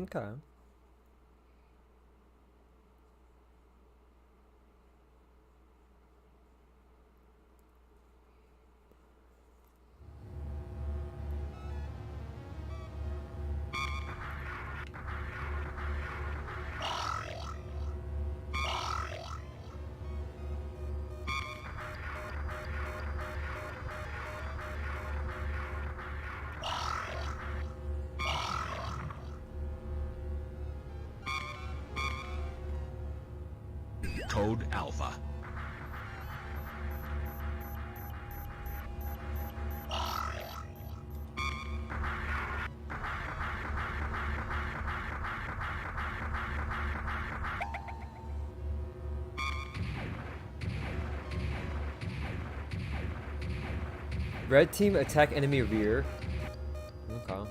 Okay. Code Alpha. Red team attack enemy rear. Okay.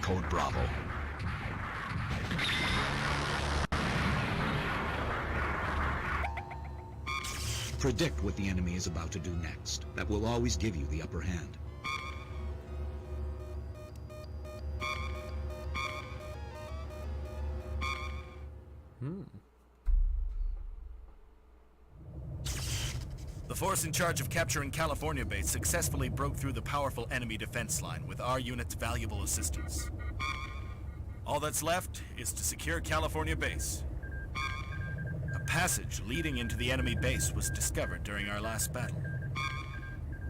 Code Bravo. Predict what the enemy is about to do next. That will always give you the upper hand. The force in charge of capturing California Base successfully broke through the powerful enemy defense line with our unit's valuable assistance. All that's left is to secure California Base. A passage leading into the enemy base was discovered during our last battle.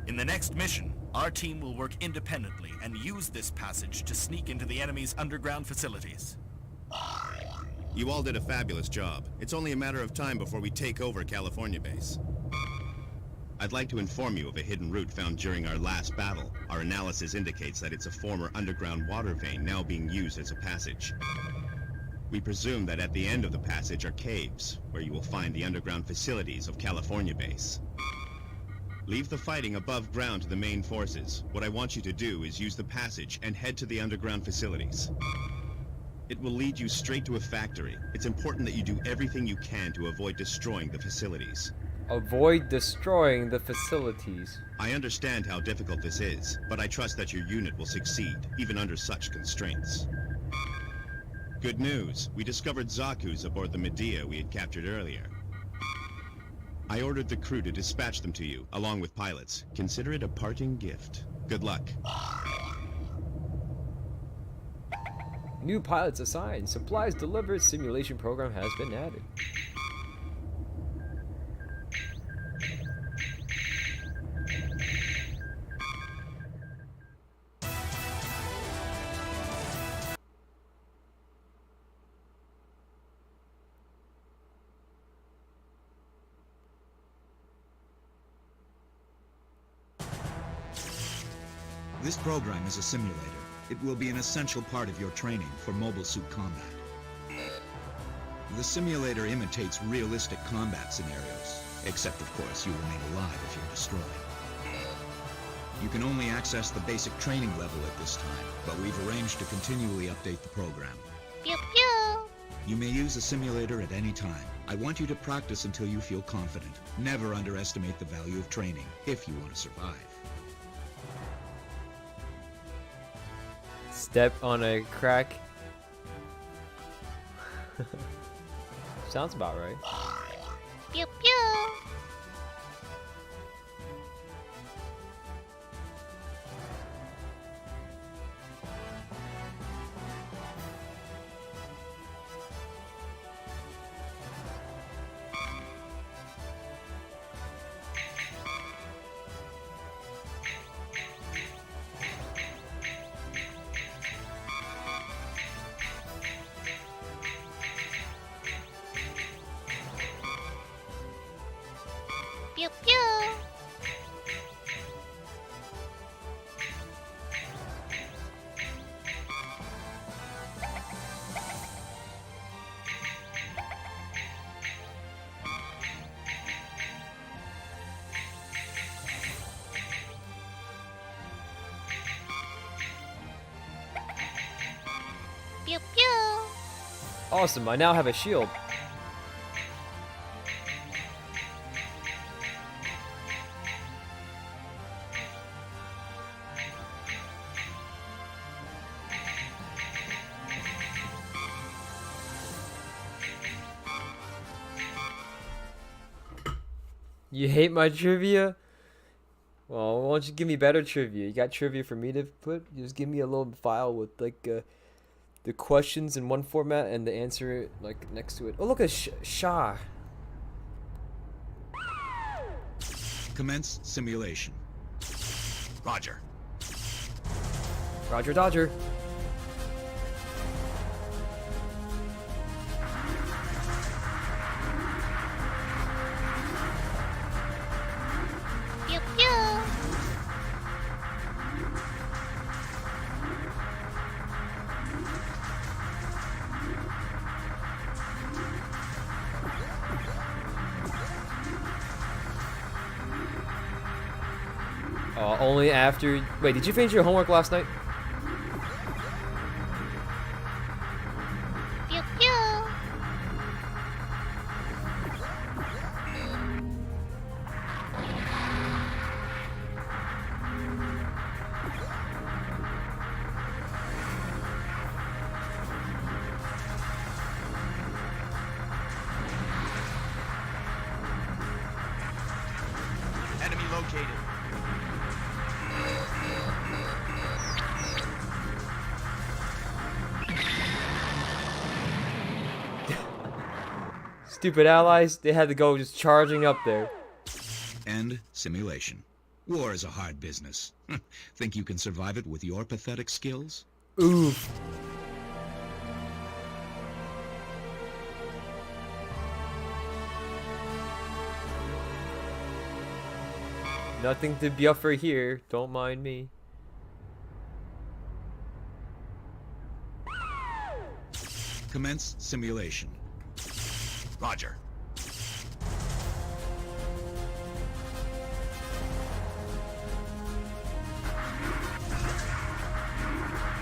In the next mission, our team will work independently and use this passage to sneak into the enemy's underground facilities. You all did a fabulous job. It's only a matter of time before we take over California Base. I'd like to inform you of a hidden route found during our last battle. Our analysis indicates that it's a former underground water vein now being used as a passage. We presume that at the end of the passage are caves, where you will find the underground facilities of California Base. Leave the fighting above ground to the main forces. What I want you to do is use the passage and head to the underground facilities. It will lead you straight to a factory. It's important that you do everything you can to avoid destroying the facilities. Avoid destroying the facilities. I understand how difficult this is, but I trust that your unit will succeed, even under such constraints. Good news. We discovered Zaku's aboard the Medea we had captured earlier. I ordered the crew to dispatch them to you, along with pilots. Consider it a parting gift. Good luck. New pilots assigned. Supplies delivered. Simulation program has been added. This program is a simulator. It will be an essential part of your training for mobile suit combat. The simulator imitates realistic combat scenarios, except of course you remain alive if you're destroyed. You can only access the basic training level at this time, but we've arranged to continually update the program. Pew pew! You may use the simulator at any time. I want you to practice until you feel confident. Never underestimate the value of training, if you want to survive. Step on a crack. Sounds about right. Pew pew! Pew pew! Pew pew! Awesome, I now have a shield. You hate my trivia? Well, why don't you give me better trivia? You got trivia for me to put? You just give me a little file with like the questions in one format and the answer like next to it. Oh, look at Shah. Commence simulation. Roger. Roger Dodger. Pew pew! Only after... Wait, did you finish your homework last night? Pew pew! Enemy located. Stupid allies, they had to go just charging up there. End simulation. War is a hard business. Think you can survive it with your pathetic skills? Oof. Nothing to be up for here, don't mind me. Commence simulation. Roger.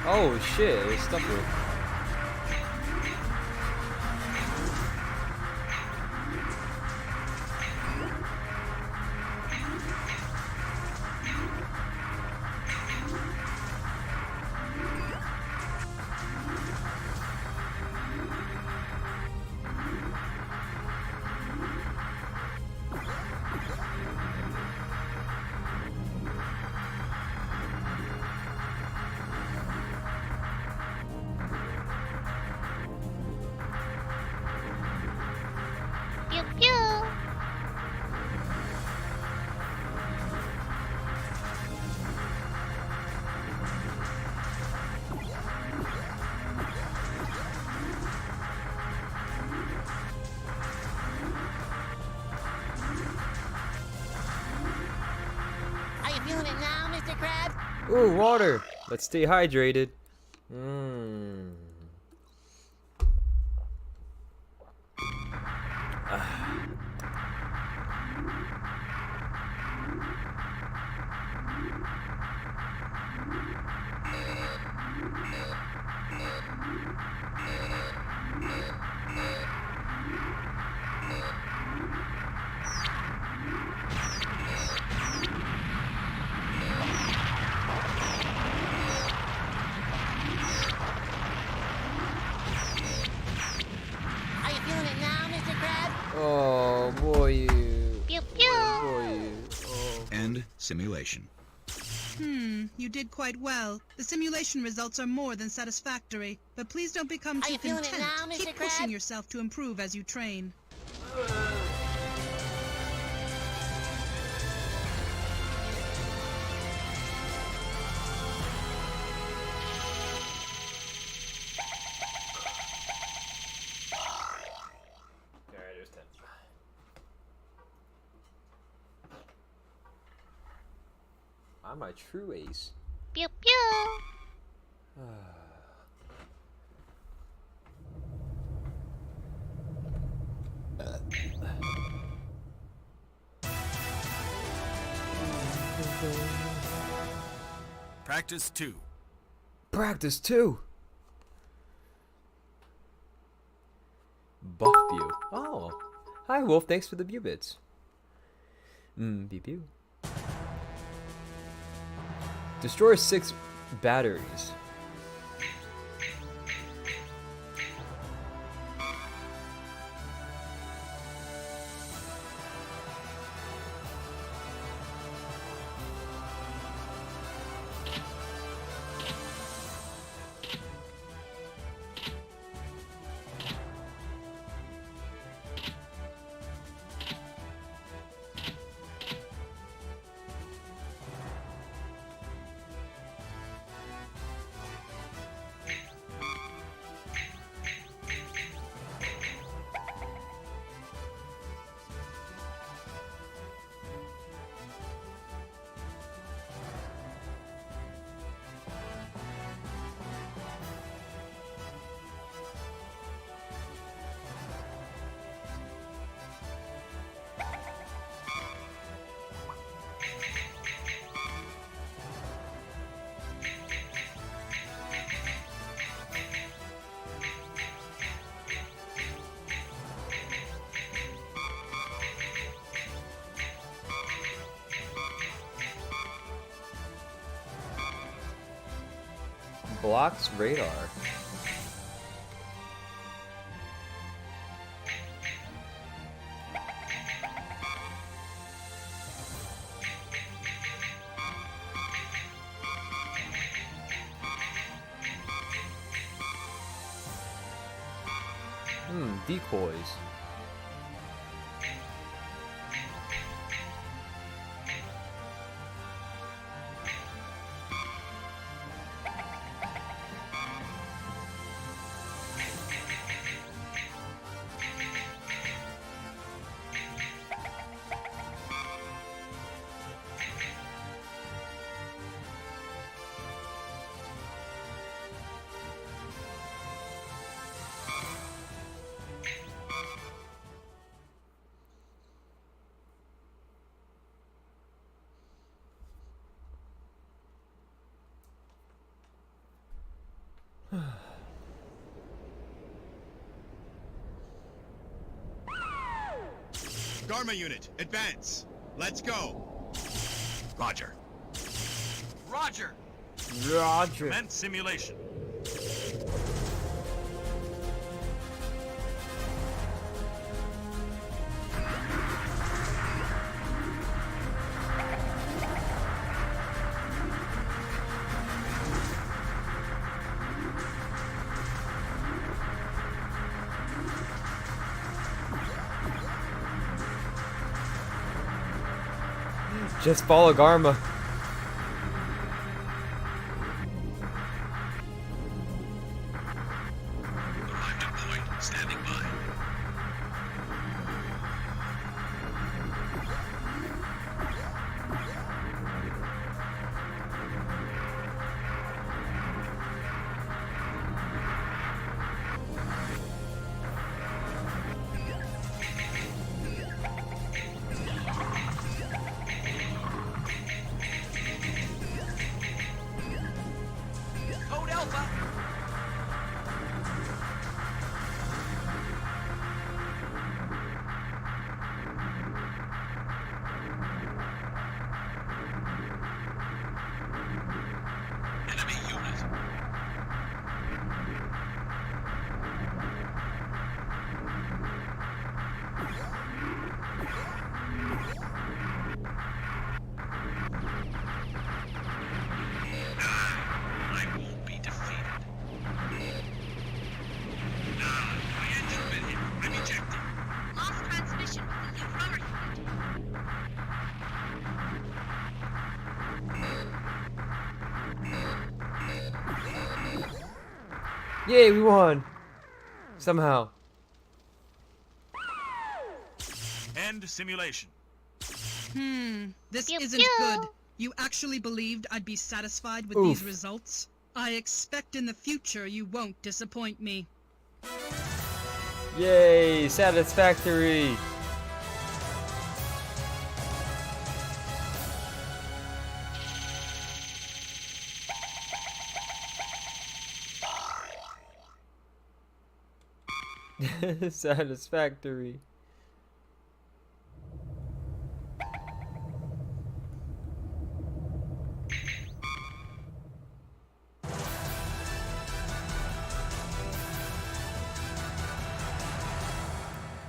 Oh shit, there's stuff here. Ooh, water. Let's stay hydrated. Mmm. Are you feeling it now, Mr. Krabs? Oh boy, you. Pew pew. Boy, you. Oh. End simulation. You did quite well. The simulation results are more than satisfactory, but please don't become Are too you feeling it content. now, Mr. Keep pushing Krabs? yourself to improve as you train. Alright, there's 10. I'm my true ace. Pew pew. Practice 2. Practice 2. Buff view. Oh. Hi, Wolf. Thanks for the view bits. Pew pew. Destroy 6 batteries. Blocks radar. Decoys. Dharma unit, advance. Let's go. Roger. Roger! Roger. Commence simulation. Just follow Garma. Arrived at point. Standing by. Yay, we won! Somehow. End simulation. This Pew, isn't pew. good. You actually believed I'd be satisfied with Oof. these results? I expect in the future you won't disappoint me. Yay, satisfactory! Satisfactory.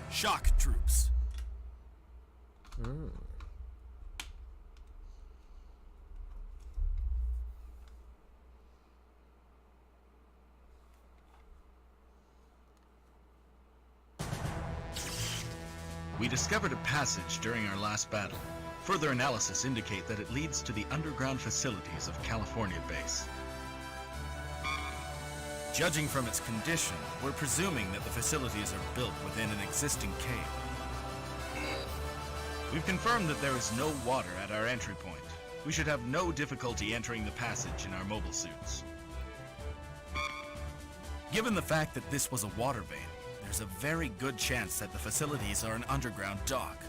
Shock troops. We discovered a passage during our last battle. Further analysis indicate that it leads to the underground facilities of California Base. Judging from its condition, we're presuming that the facilities are built within an existing cave. We've confirmed that there is no water at our entry point. We should have no difficulty entering the passage in our mobile suits. Given the fact that this was a water vein, there's a very good chance that the facilities are an underground dock.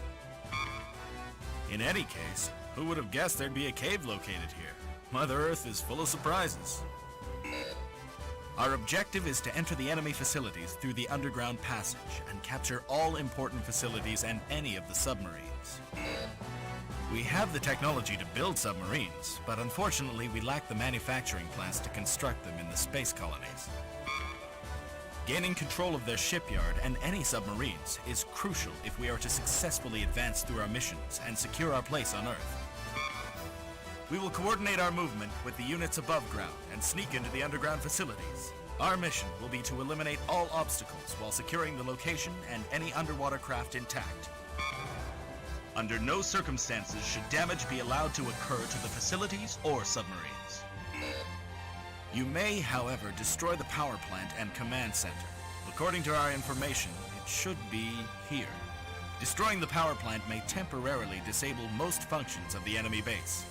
In any case, who would have guessed there'd be a cave located here? Mother Earth is full of surprises. Our objective is to enter the enemy facilities through the underground passage and capture all important facilities and any of the submarines. We have the technology to build submarines, but unfortunately we lack the manufacturing plants to construct them in the space colonies. Gaining control of their shipyard and any submarines is crucial if we are to successfully advance through our missions and secure our place on Earth. We will coordinate our movement with the units above ground and sneak into the underground facilities. Our mission will be to eliminate all obstacles while securing the location and any underwater craft intact. Under no circumstances should damage be allowed to occur to the facilities or submarines. You may, however, destroy the power plant and command center. According to our information, it should be here. Destroying the power plant may temporarily disable most functions of the enemy base.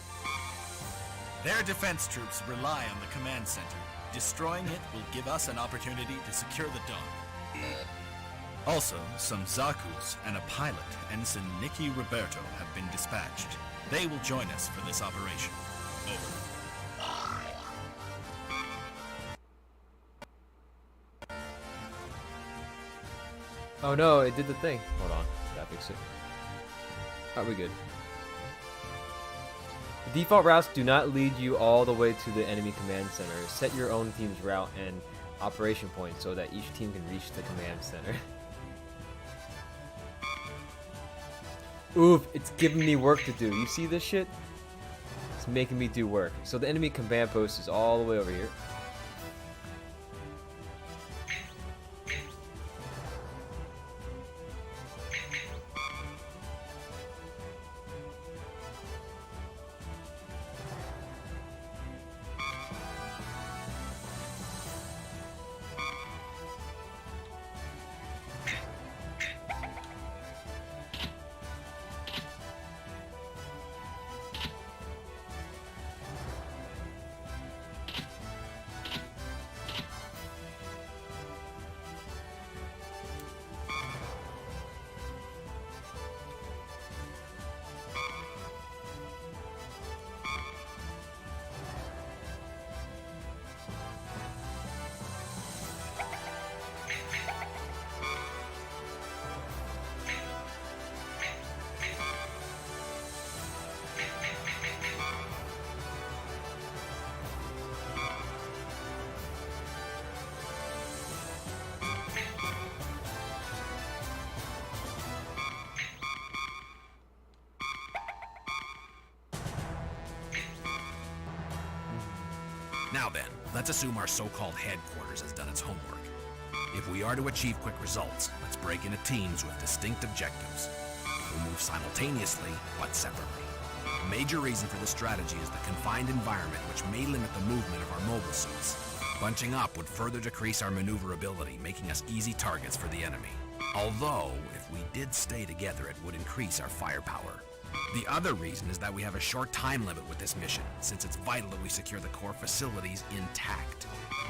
Their defense troops rely on the command center. Destroying it will give us an opportunity to secure the dock. Also, some Zakus and a pilot, Ensign Nicky Roberto, have been dispatched. They will join us for this operation. Over. Oh no, it did the thing. Hold on, gotta fix it. Are we good? The default routes do not lead you all the way to the enemy command center. Set your own team's route and operation point so that each team can reach the command center. Oof, it's giving me work to do. You see this shit? It's making me do work. So the enemy command post is all the way over here. Now then, let's assume our so-called headquarters has done its homework. If we are to achieve quick results, let's break into teams with distinct objectives. We'll move simultaneously, but separately. A major reason for this strategy is the confined environment which may limit the movement of our mobile suits. Bunching up would further decrease our maneuverability, making us easy targets for the enemy. Although, if we did stay together, it would increase our firepower. The other reason is that we have a short time limit with this mission, since it's vital that we secure the core facilities intact.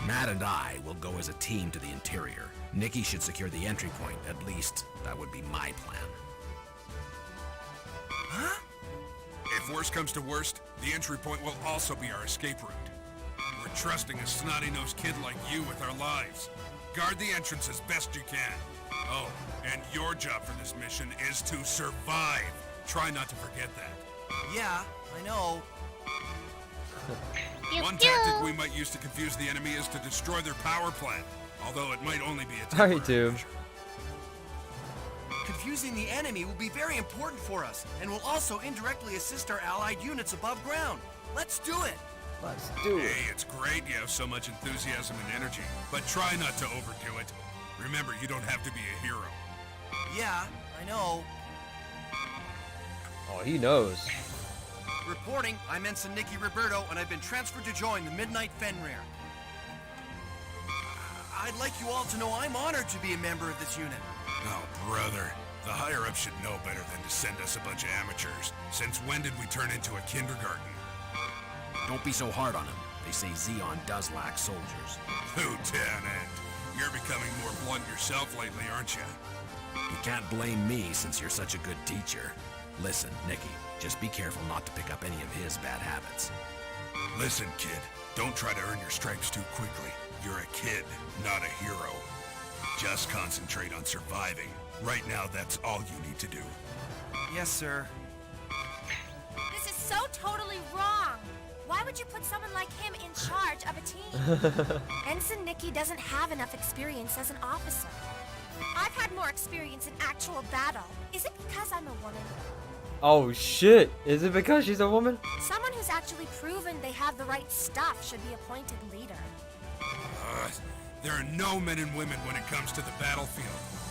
Matt and I will go as a team to the interior. Nikki should secure the entry point, at least that would be my plan. Huh? If worst comes to worst, the entry point will also be our escape route. We're trusting a snotty-nosed kid like you with our lives. Guard the entrance as best you can. Oh, and your job for this mission is to survive. Try not to forget that. Yeah, I know. One tactic we might use to confuse the enemy is to destroy their power plant, although it might only be a temporary Alright, dude. measure. Confusing the enemy will be very important for us, and will also indirectly assist our allied units above ground. Let's do it! Let's do it. Hey, it's great you have so much enthusiasm and energy, but try not to overdo it. Remember, you don't have to be a hero. Yeah, I know. Oh, he knows. Reporting, I'm Ensign Nikki Roberto, and I've been transferred to join the Midnight Fenrir. I'd like you all to know I'm honored to be a member of this unit. Oh, brother. The higher-ups should know better than to send us a bunch of amateurs. Since when did we turn into a kindergarten? Don't be so hard on him. They say Zeon does lack soldiers. Lieutenant, you're becoming more blunt yourself lately, aren't you? You can't blame me since you're such a good teacher. Listen, Nikki, just be careful not to pick up any of his bad habits. Listen, kid, don't try to earn your stripes too quickly. You're a kid, not a hero. Just concentrate on surviving. Right now, that's all you need to do. Yes, sir. This is so totally wrong. Why would you put someone like him in charge of a team? Ensign Nikki doesn't have enough experience as an officer. I've had more experience in actual battle. Is it because I'm a woman? Oh shit! Is it because she's a woman? Someone who's actually proven they have the right stuff should be appointed leader. There are no men and women when it comes to the battlefield.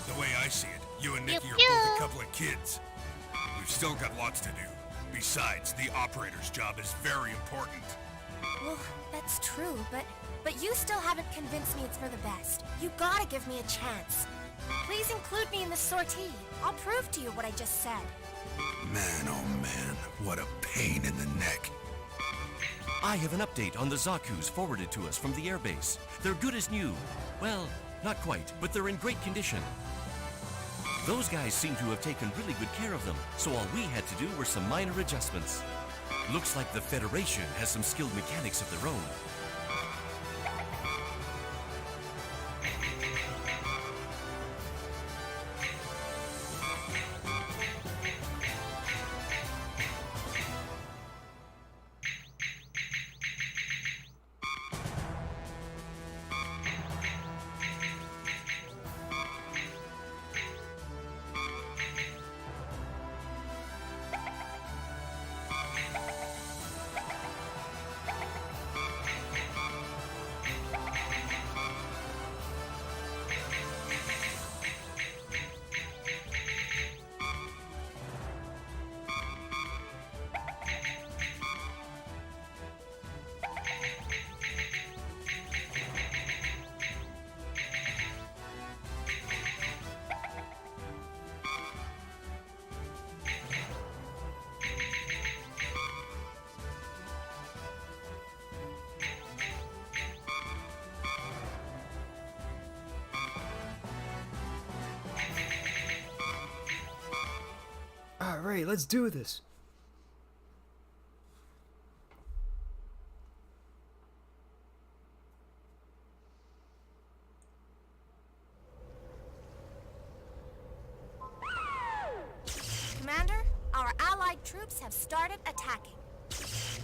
The way I see it, you and Nikki are Pew, both pew. a couple of kids. We've still got lots to do. Besides, the operator's job is very important. Well, that's true, but you still haven't convinced me it's for the best. You gotta give me a chance. Please include me in the sortie. I'll prove to you what I just said. Man, oh man, what a pain in the neck. I have an update on the Zaku's forwarded to us from the airbase. They're good as new. Well, not quite, but they're in great condition. Those guys seem to have taken really good care of them, so all we had to do were some minor adjustments. Looks like the Federation has some skilled mechanics of their own. Alright, let's do this. Commander, our allied troops have started attacking.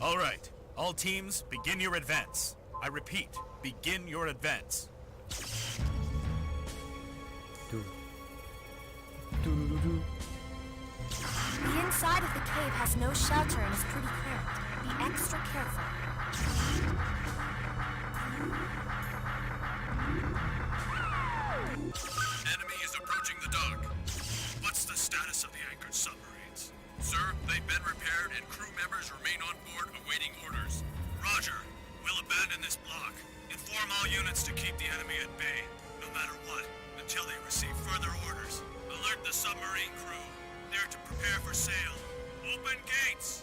All right. All teams, begin your advance. I repeat, begin your advance. The inside of the cave has no shelter and is pretty cramped. Be extra careful. Enemy is approaching the dock. What's the status of the anchored submarines? Sir, they've been repaired and crew members remain on board awaiting orders. Roger. We'll abandon this block. Inform all keep the enemy at bay, no matter what, until they receive further orders. Alert the submarine crew. They're to prepare for sail. Open gates!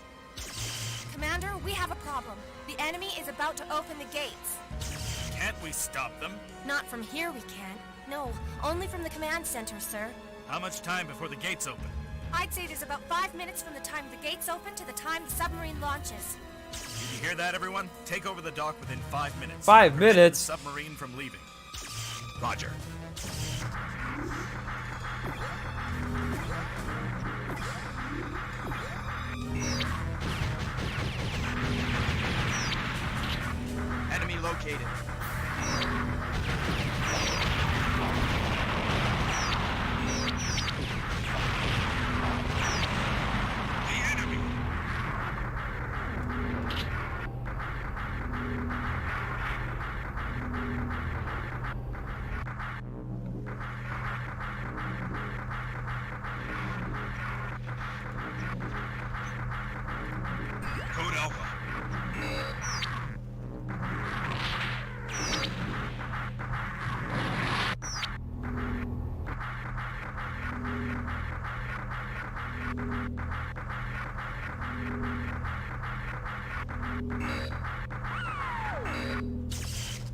Commander, we have a problem. The enemy is about to open the gates. Can't we stop them? Not from here we can't. No, only from the command center, sir. How much time before the gates open? I'd say there's about 5 minutes from the time the gates open to the time the submarine launches. Did you hear that, everyone? Take over the dock within 5 minutes. 5 Prevent minutes? the submarine from leaving. Roger. Enemy located. Code Alpha.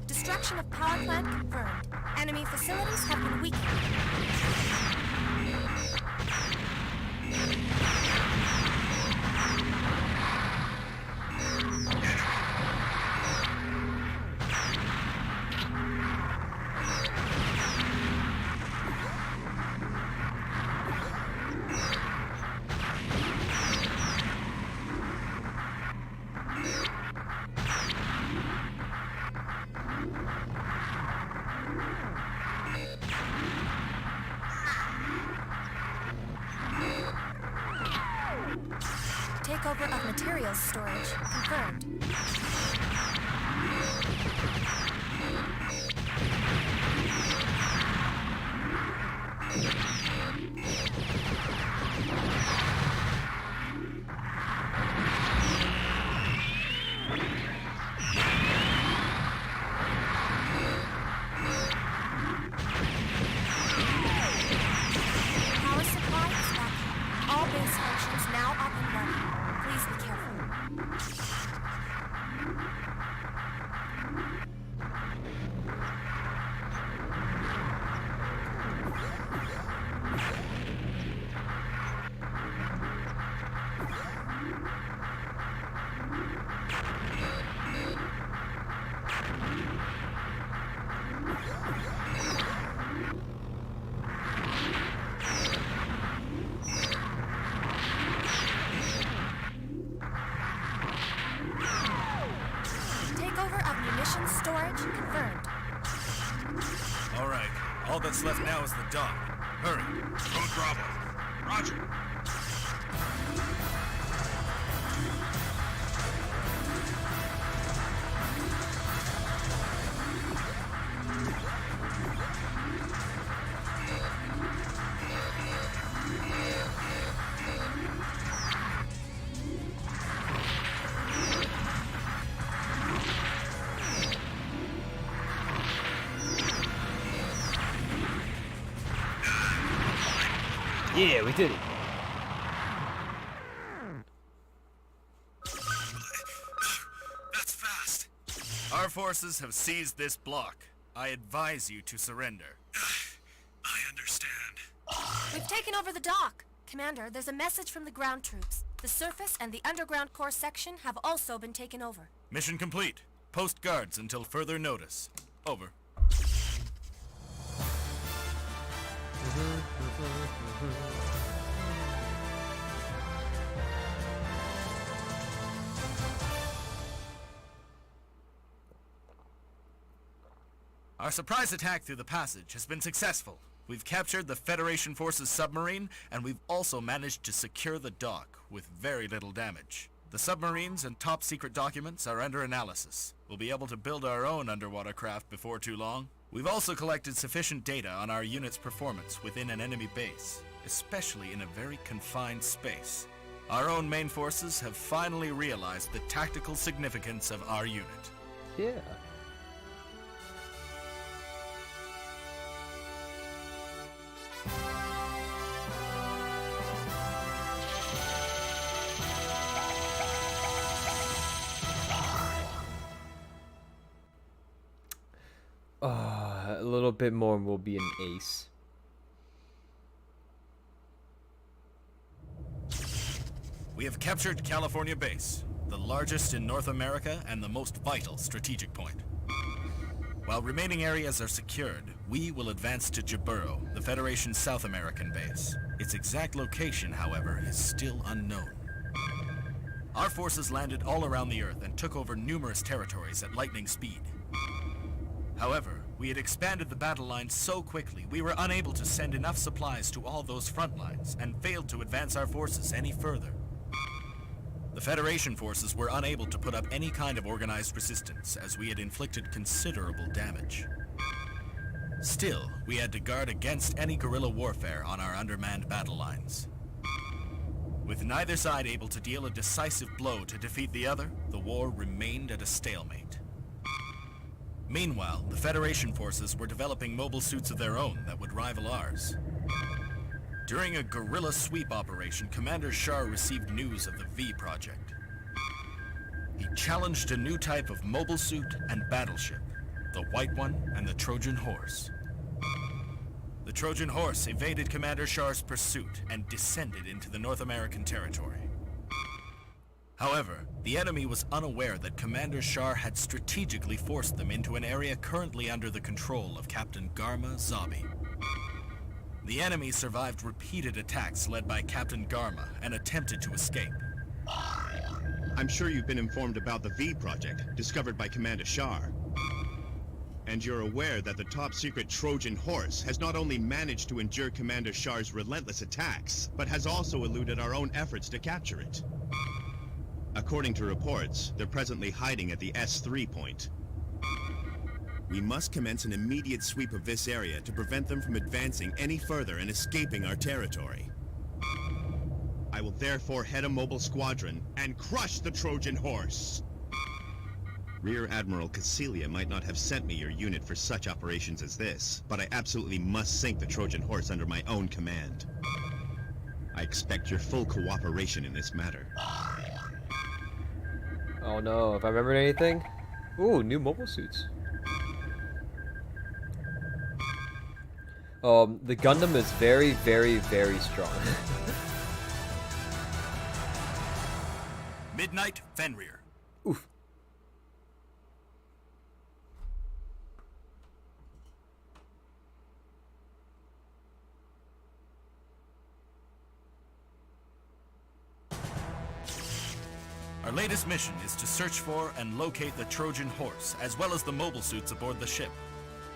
Destruction of power plant confirmed. Enemy facilities have been weakened. Takeover of materials storage confirmed. Power supply is back. All base functions now up and running. Please be careful. Takeover of munitions storage confirmed. All right. All that's left now is the dock. Hurry. Code Bravo. Roger. Yeah, we did it. That's fast. Our forces have seized this block. I advise you to surrender. I understand. We've taken over the dock. Commander, there's a message from the ground troops. The surface and the underground core section have also been taken over. Mission complete. Post guards until further notice. Over. Our surprise attack through the passage has been successful. We've captured the Federation Forces submarine, and we've also managed to secure the dock with very little damage. The submarines and top-secret documents are under analysis. We'll be able to build our own underwater craft before too long. We've also collected sufficient data on our unit's performance within an enemy base, especially in a very confined space. Our own main forces have finally realized the tactical significance of our unit. Yeah. little bit more and we'll be an ace. We have captured California Base, the largest in North America and the most vital strategic point. While remaining areas are secured, we will advance to Jaburo, the Federation's South American base. Its exact location, however, is still unknown. Our forces landed all around the Earth and took over numerous territories at lightning speed. However, we had expanded the battle line so quickly we were unable to send enough supplies to all those front lines and failed to advance our forces any further. The Federation forces were unable to put up any kind of organized resistance as we had inflicted considerable damage. Still, we had to guard against any guerrilla warfare on our undermanned battle lines. With neither side able to deal a decisive blow to defeat the other, the war remained at a stalemate. Meanwhile, the Federation forces were developing mobile suits of their own that would rival ours. During a guerrilla sweep operation, Commander Shar received news of the V project. He challenged a new type of mobile suit and battleship, the White One and the Trojan Horse. The Trojan Horse evaded Commander Shar's pursuit and descended into the North American territory. However, the enemy was unaware that Commander Shar had strategically forced them into an area currently under the control of Captain Garma Zabi. The enemy survived repeated attacks led by Captain Garma and attempted to escape. I'm sure you've been informed about the V project, discovered by Commander Shar. And you're aware that the top-secret Trojan Horse has not only managed to endure Commander Shar's relentless attacks, but has also eluded our own efforts to capture it. According to reports, they're presently hiding at the S3 point. We must commence an immediate sweep of this area to prevent them from advancing any further and escaping our territory. I will therefore head a mobile squadron and crush the Trojan Horse! Rear Admiral Cassilia might not have sent me your unit for such operations as this, but I absolutely must sink the Trojan Horse under my own command. I expect your full cooperation in this matter. Oh no, if I remembered anything? Ooh, new mobile suits. The Gundam is very, very, very strong. Midnight Fenrir. Oof. Our latest mission is to search for and locate the Trojan Horse, as well as the mobile suits aboard the ship.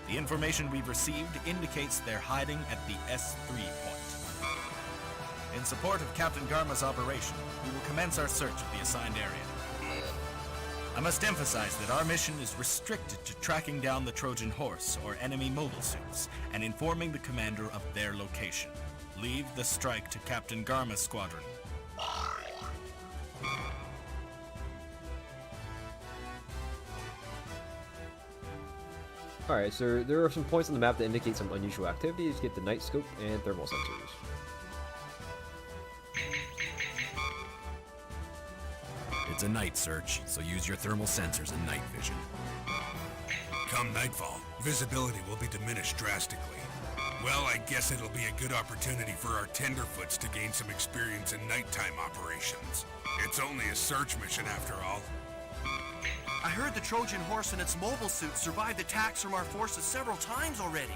The information we've received indicates they're hiding at the S3 point. In support of Captain Garma's operation, we will commence our search of the assigned area. I must emphasize that our mission is restricted to tracking down the Trojan Horse or enemy mobile suits and informing the commander of their location. Leave the strike to Captain Garma's squadron. Alright, so there are some points on the map that indicate some unusual activities. Get the night scope and thermal sensors. It's a night search, so use your thermal sensors and night vision. Come nightfall, visibility will be diminished drastically. Well, I guess it'll be a good opportunity for our tenderfoots to gain some experience in nighttime operations. It's only a search mission after all. I heard the Trojan Horse and its mobile suit survived attacks from our forces several times already.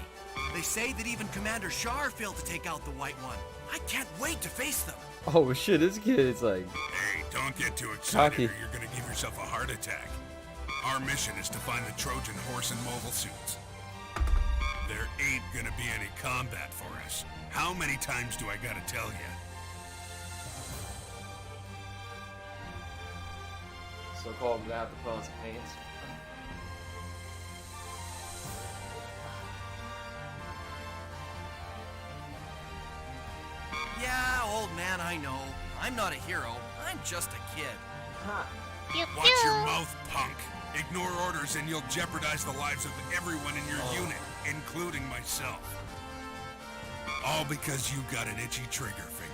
They say that even Commander Shar failed to take out the White One. I can't wait to face them. Oh shit, this kid is like... Hey, don't get too excited cocky. or you're gonna give yourself a heart attack. Our mission is to find the Trojan Horse and mobile suits. There ain't gonna be any combat for us. How many times do I gotta tell you? So called them to have to put on some pants. Yeah, old man, I know. I'm not a hero. I'm just a kid. Watch your mouth, punk. Ignore orders and you'll jeopardize the lives of everyone in your unit, including myself. All because you got an itchy trigger finger.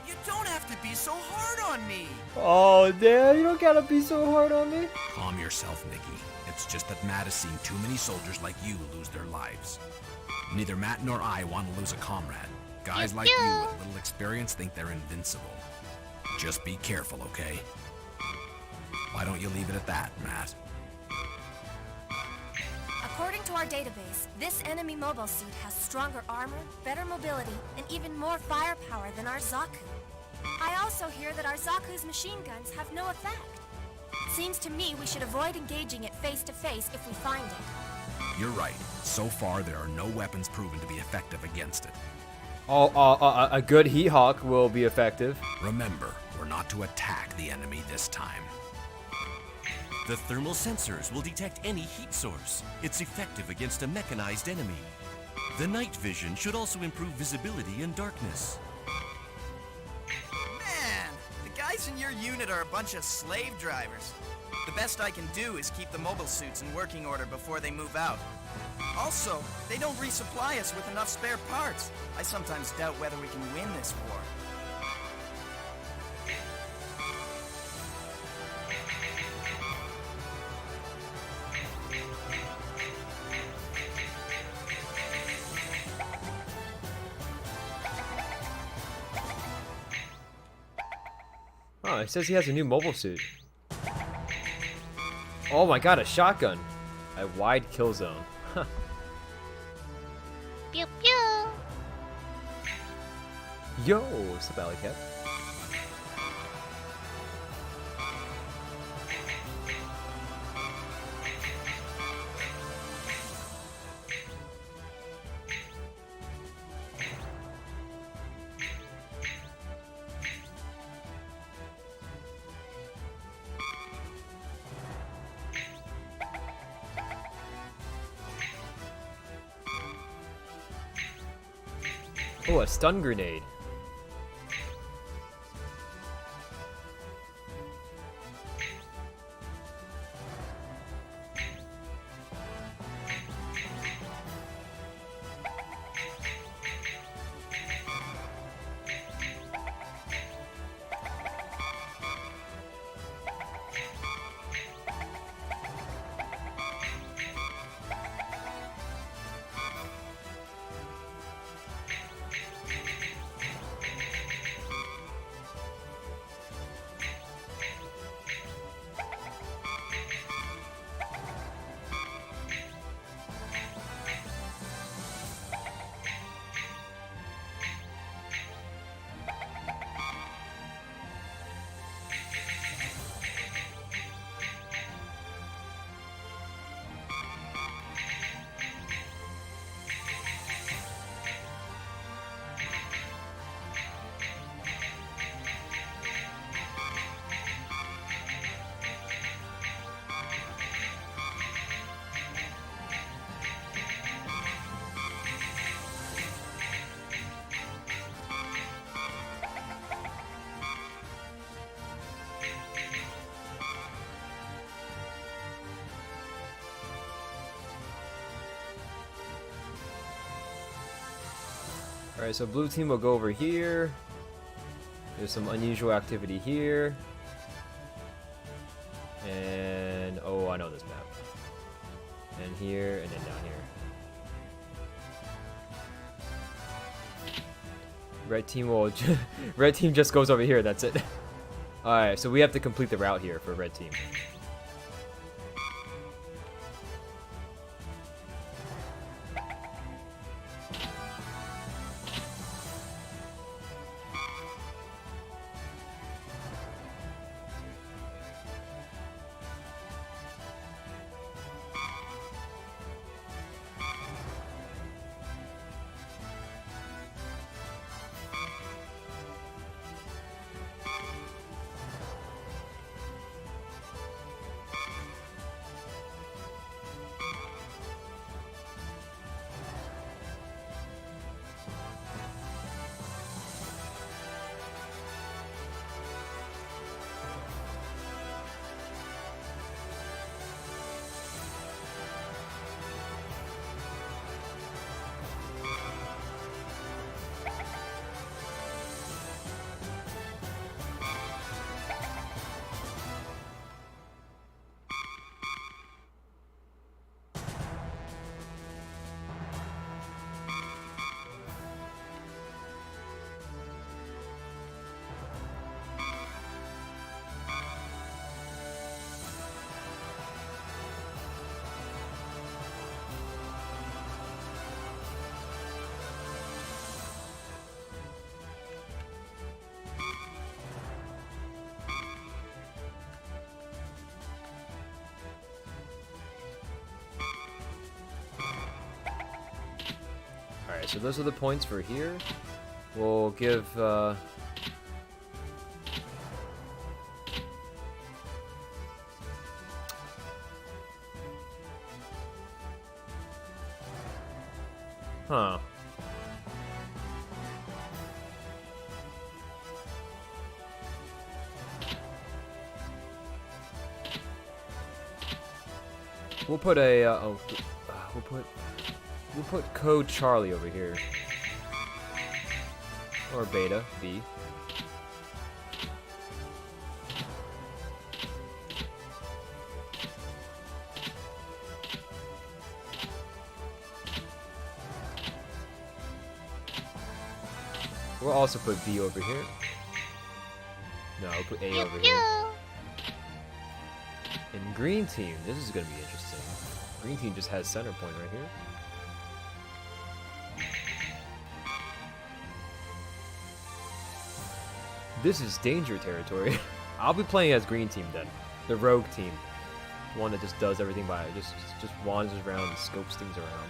You don't have to be so hard on me. Oh, Dad, you don't gotta be so hard on me. Calm yourself, Nikki. It's It's just that Matt has seen too many soldiers like you lose their lives. Neither Matt nor I want to lose a comrade. Guys like you with little experience think they're invincible. Just be careful, okay? Why don't you leave it at that, Matt? According to our database, this enemy mobile suit has stronger armor, better mobility, and even more firepower than our Zaku. I also hear that our Zaku's machine guns have no effect. Seems to me we should avoid engaging it face to face if we find it. You're right. So far, there are no weapons proven to be effective against it. A good Heat Hawk will be effective. Remember, we're not to attack the enemy this time. The thermal sensors will detect any heat source. It's effective against a mechanized enemy. The night vision should also improve visibility in darkness. Man, the guys in your unit are a bunch of slave drivers. The best I can do is keep the mobile suits in working order before they move out. Also, they don't resupply us with enough spare parts. I sometimes doubt whether we can win this war. Oh, it says he has a new mobile suit. Oh my god, a shotgun. A wide kill zone. Huh. Pew pew. Yo, what's up, Alley Cat? Oh, a stun grenade. Alright, so blue team will go over here. There's some unusual activity here. And, oh, I know this map. And here, and then down here. Red team will... Red team just goes over here, that's it. Alright, so we have to complete the route here for red team. so those are the points for here. We'll give, huh. We'll put a, we'll put code Charlie over here. Or Beta, B. We'll also put B over here. No, we'll put A over here. And green team, this is gonna be interesting. Green team just has center point right here. This is danger territory. I'll be playing as green team then. The rogue team. The one that just does everything by just wanders around and scopes things around.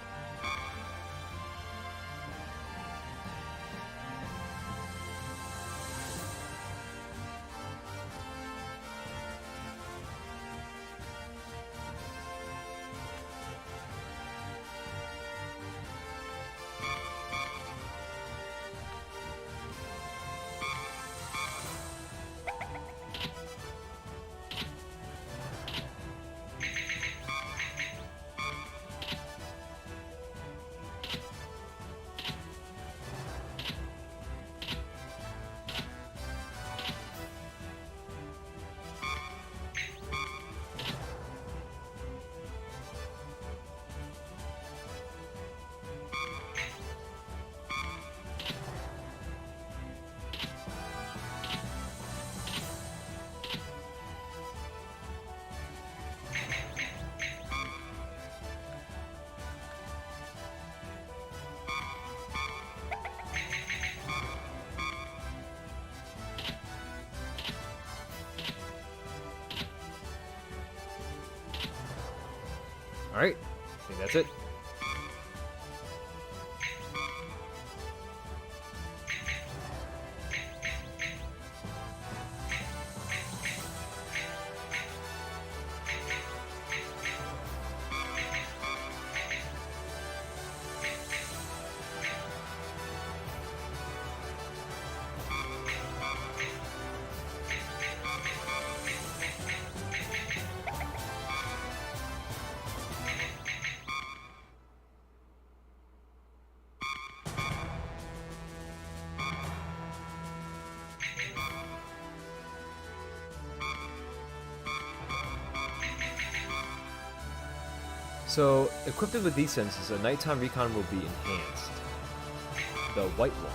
Alright, I think that's it. So, equipped with these sensors, a nighttime recon will be enhanced. The white one.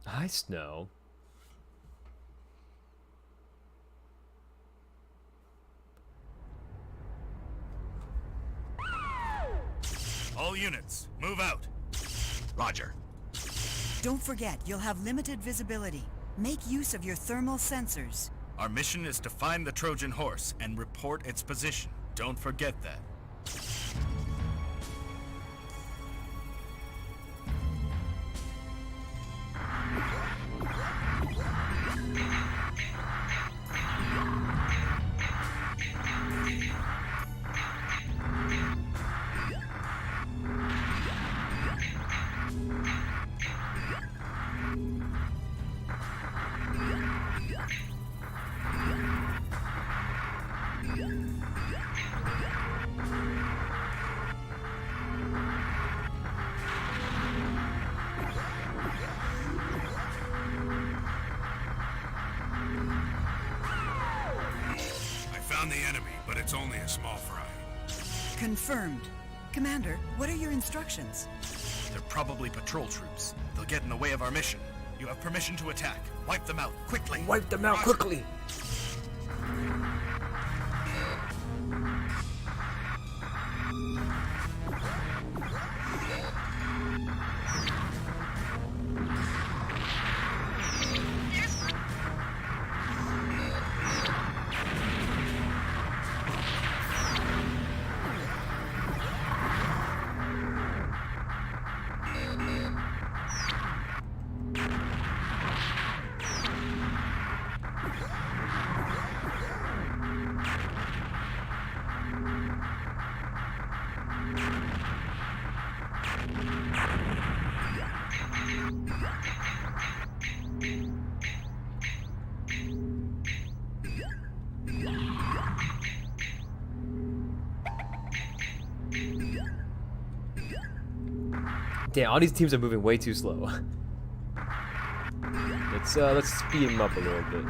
Hi, Snow. All units, move out. Roger. Don't forget, you'll have limited visibility. Make use of your thermal sensors. Our mission is to find the Trojan horse and report its position. Don't forget that. The enemy, but it's only a small fry. Confirmed. Commander, what are your instructions? They're probably patrol troops. They'll get in the way of our mission. You have permission to attack. Wipe them out, quickly. Wipe them out, quickly! Damn, all these teams are moving way too slow. Let's speed them up a little bit.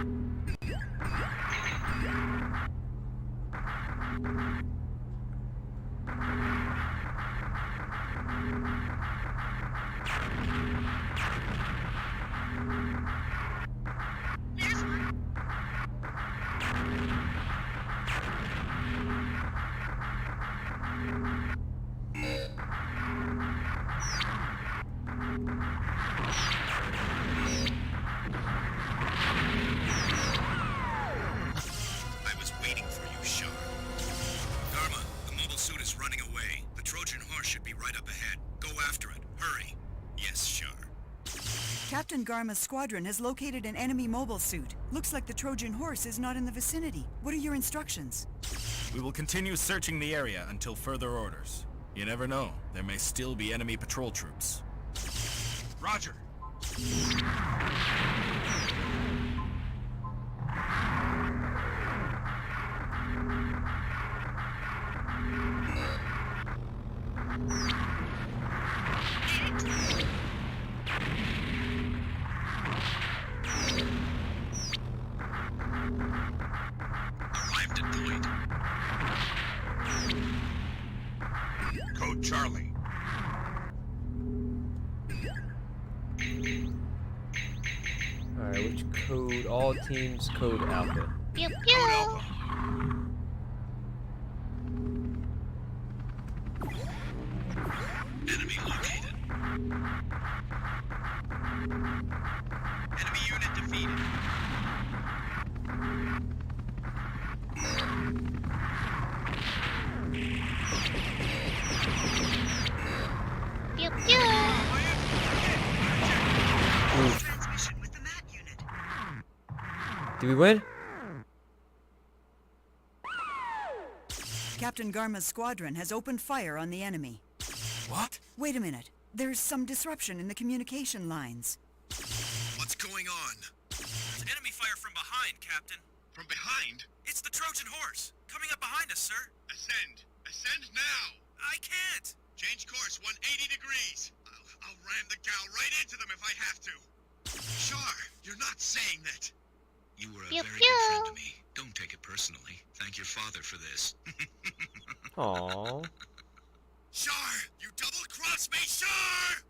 Captain Garma's squadron has located an enemy mobile suit. Looks like the Trojan horse is not in the vicinity. What are your instructions? We will continue searching the area until further orders. You never know. There may still be enemy patrol troops. Roger. Arrived at point. Code Charlie. Alright, which code? All teams code Alpha. Pew pew! Enemy located. Enemy unit defeated. Pew pew! Transmission with the MAT unit. Did we win? Captain Garma's squadron has opened fire on the enemy. What? Wait a minute. There's some disruption in the communication lines. What's going on? There's enemy fire from behind, Captain. From behind? It's the Trojan horse. Coming up behind us, sir. Ascend! Ascend now! I can't! Change course 180 degrees! I'll ram the gal right into them if I have to! Char, you're not saying that! You were a Pew very pew. good friend to me. Don't take it personally. Thank your father for this. Aww. Char! You double-crossed me, Char!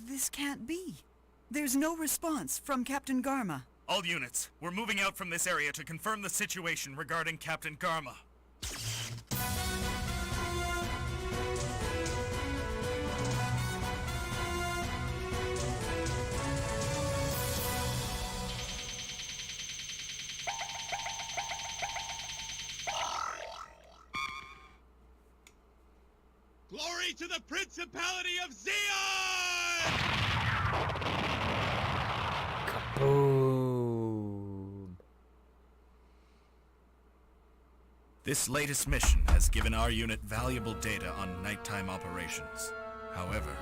This can't be. There's no response from Captain Garma. All units, we're moving out from this area to confirm the situation regarding Captain Garma. Glory to the Principality of Zeon! Boom. This latest mission has given our unit valuable data on nighttime operations. However,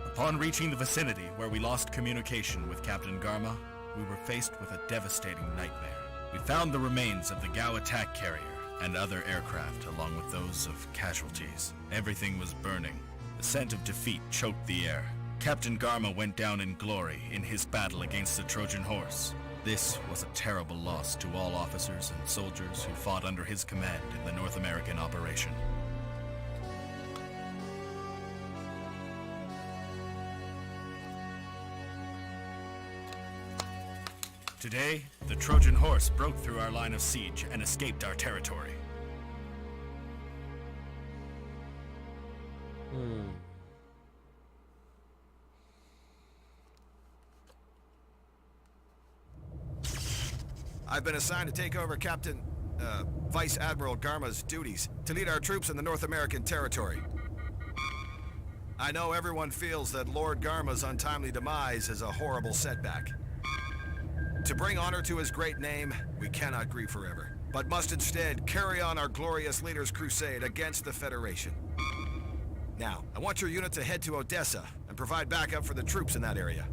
upon reaching the vicinity where we lost communication with Captain Garma, we were faced with a devastating nightmare. We found the remains of the Gao attack carrier and other aircraft along with those of casualties. Everything was burning. The scent of defeat choked the air. Captain Garma went down in glory in his battle against the Trojan horse. This was a terrible loss to all officers and soldiers who fought under his command in the North American operation. Today, the Trojan horse broke through our line of siege and escaped our territory. I've been assigned to take over Vice Admiral Garma's duties to lead our troops in the North American territory. I know everyone feels that Lord Garma's untimely demise is a horrible setback. To bring honor to his great name, we cannot grieve forever, but must instead carry on our glorious leader's crusade against the Federation. Now, I want your unit to head to Odessa and provide backup for the troops in that area.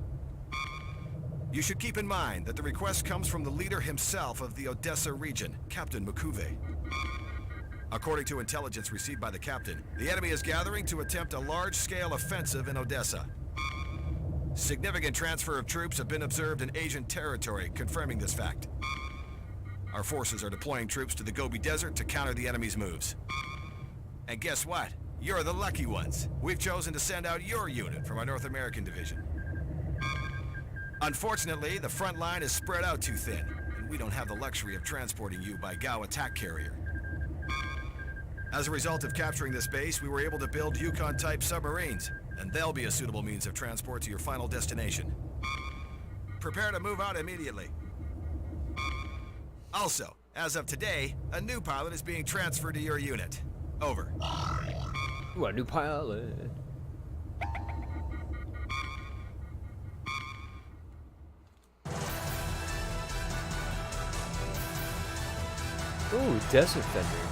You should keep in mind that the request comes from the leader himself of the Odessa region, Captain Makuve. According to intelligence received by the captain, the enemy is gathering to attempt a large-scale offensive in Odessa. Significant transfer of troops have been observed in Asian territory, confirming this fact. Our forces are deploying troops to the Gobi Desert to counter the enemy's moves. And guess what? You're the lucky ones. We've chosen to send out your unit from our North American division. Unfortunately, the front line is spread out too thin, and we don't have the luxury of transporting you by GAU attack carrier. As a result of capturing this base, we were able to build Yukon-type submarines, and they'll be a suitable means of transport to your final destination. Prepare to move out immediately. Also, as of today, a new pilot is being transferred to your unit. Over. Ooh, a new pilot. Ooh, Desert Fenrir.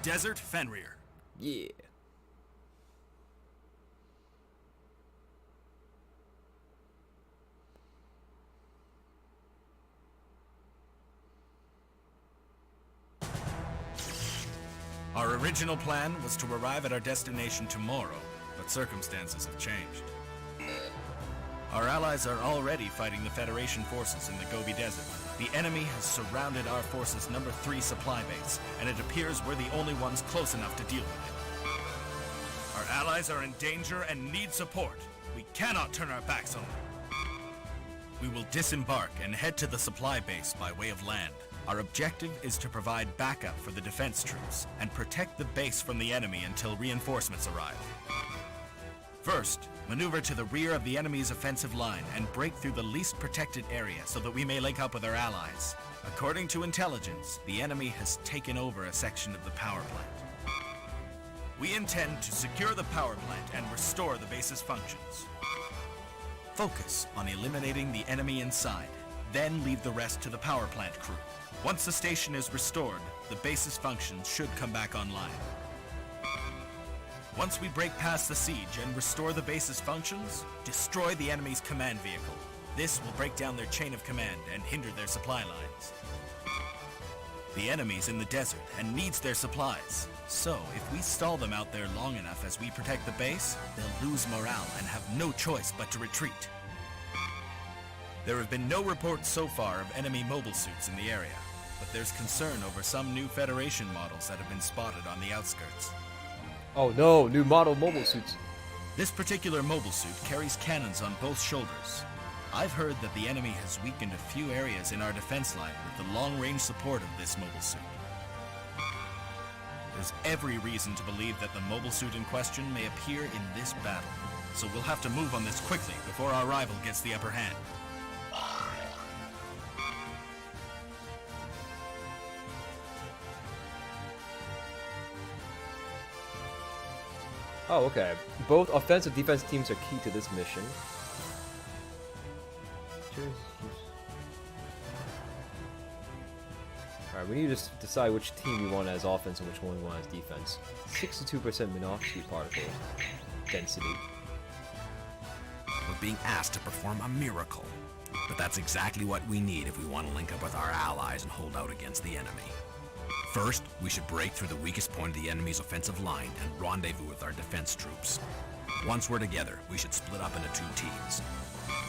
Desert Fenrir. Yeah. Our original plan was to arrive at our destination tomorrow, but circumstances have changed. Our allies are already fighting the Federation forces in the Gobi Desert. The enemy has surrounded our forces' number 3 supply base, and it appears we're the only ones close enough to deal with it. Our allies are in danger and need support. We cannot turn our backs on them. We will disembark and head to the supply base by way of land. Our objective is to provide backup for the defense troops and protect the base from the enemy until reinforcements arrive. First, maneuver to the rear of the enemy's offensive line and break through the least protected area so that we may link up with our allies. According to intelligence, the enemy has taken over a section of the power plant. We intend to secure the power plant and restore the base's functions. Focus on eliminating the enemy inside, then leave the rest to the power plant crew. Once the station is restored, the base's functions should come back online. Once we break past the siege and restore the base's functions, destroy the enemy's command vehicle. This will break down their chain of command and hinder their supply lines. The enemy's in the desert and needs their supplies. So, if we stall them out there long enough as we protect the base, they'll lose morale and have no choice but to retreat. There have been no reports so far of enemy mobile suits in the area, but there's concern over some new Federation models that have been spotted on the outskirts. Oh no, new model mobile suits. This particular mobile suit carries cannons on both shoulders. I've heard that the enemy has weakened a few areas in our defense line with the long-range support of this mobile suit. There's every reason to believe that the mobile suit in question may appear in this battle, so we'll have to move on this quickly before our rival gets the upper hand. Oh, okay. Both offensive and defense teams are key to this mission. Alright, we need to just decide which team we want as offense and which one we want as defense. 62% minority particle density. We're being asked to perform a miracle. But that's exactly what we need if we want to link up with our allies and hold out against the enemy. First, we should break through the weakest point of the enemy's offensive line and rendezvous with our defense troops. Once we're together, we should split up into 2 teams.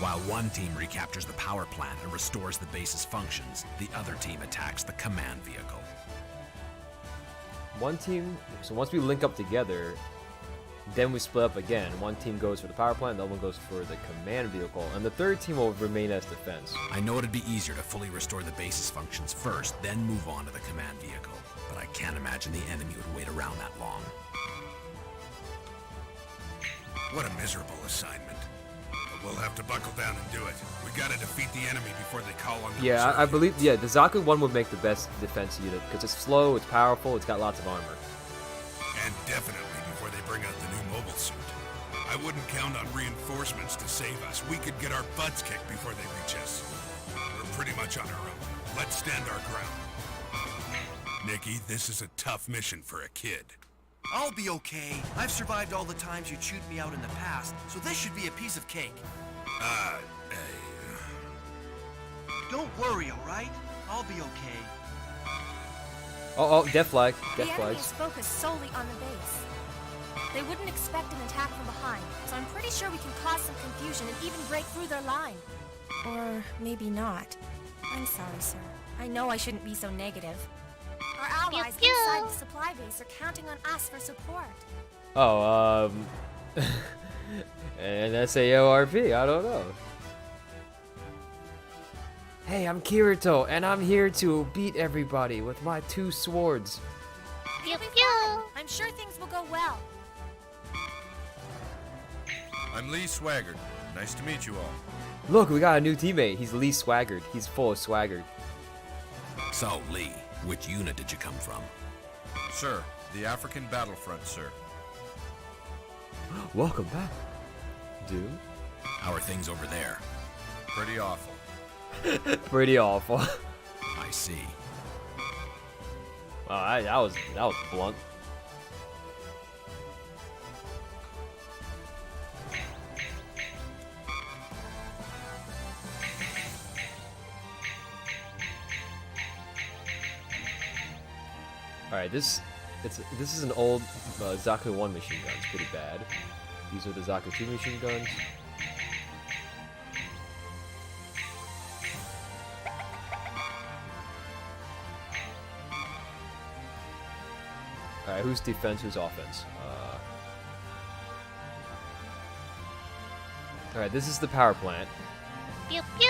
While one team recaptures the power plant and restores the base's functions, the other team attacks the command vehicle. One team, so once we link up together, then we split up again. One team goes for the power plant, the other one goes for the command vehicle, and the third team will remain as defense. I know it'd be easier to fully restore the base's functions first, then move on to the command vehicle, but I can't imagine the enemy would wait around that long. What a miserable assignment. But we'll have to buckle down and do it. We gotta defeat the enemy before they call on the Yeah, I believe, yeah, the Zaku one would make the best defense unit, because it's slow, it's powerful, it's got lots of armor. And definitely before they bring out the new mobile suit. I wouldn't count on reinforcements to save us. We could get our butts kicked before they reach us. We're pretty much on our own. Let's stand our ground. Nikki, this is a tough mission for a kid. I'll be okay. I've survived all the times you chewed me out in the past, so this should be a piece of cake. Don't worry, alright? I'll be okay. Oh, death flag. The Death enemy flags. is focused solely on the base. They wouldn't expect an attack from behind, so I'm pretty sure we can cause some confusion and even break through their line. Or maybe not. I'm sorry, sir. I know I shouldn't be so negative. Our allies inside the supply base are counting on us for support. Oh, and SAORP, I don't know. Hey, I'm Kirito, and I'm here to beat everybody with my 2 swords. It'll be fine. I'm sure things will go well. I'm Lee Swaggart. Nice to meet you all. Look, we got a new teammate. He's Lee Swaggart. He's full of swagger. So, Lee, which unit did you come from? Sir, the African battlefront, sir. Welcome back, dude. How are things over there? Pretty awful. Pretty awful. I see. Wow, that was blunt. All right, this is an old Zaku 1 machine gun. It's pretty bad. These are the Zaku 2 machine guns. All right, who's defense? Who's offense? All right, this is the power plant. Pew pew.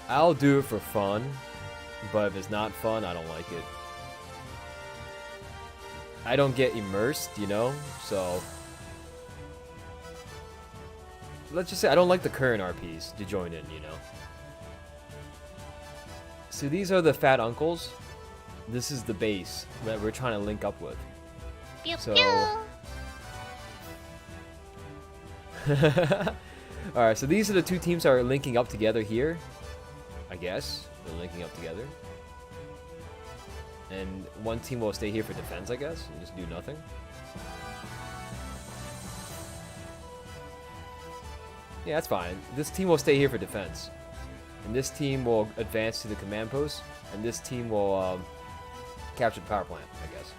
I'll do it for fun, but if it's not fun, I don't like it. I don't get immersed, you know, so let's just say I don't like the current RPs to join in, you know. So these are the fat uncles. This is the base that we're trying to link up with. Pew So pew. alright, so these are the 2 teams that are linking up together here. I guess. They're linking up together. And one team will stay here for defense, I guess, and just do nothing. Yeah, that's fine. This team will stay here for defense. And this team will advance to the command post. And this team will capture the power plant, I guess.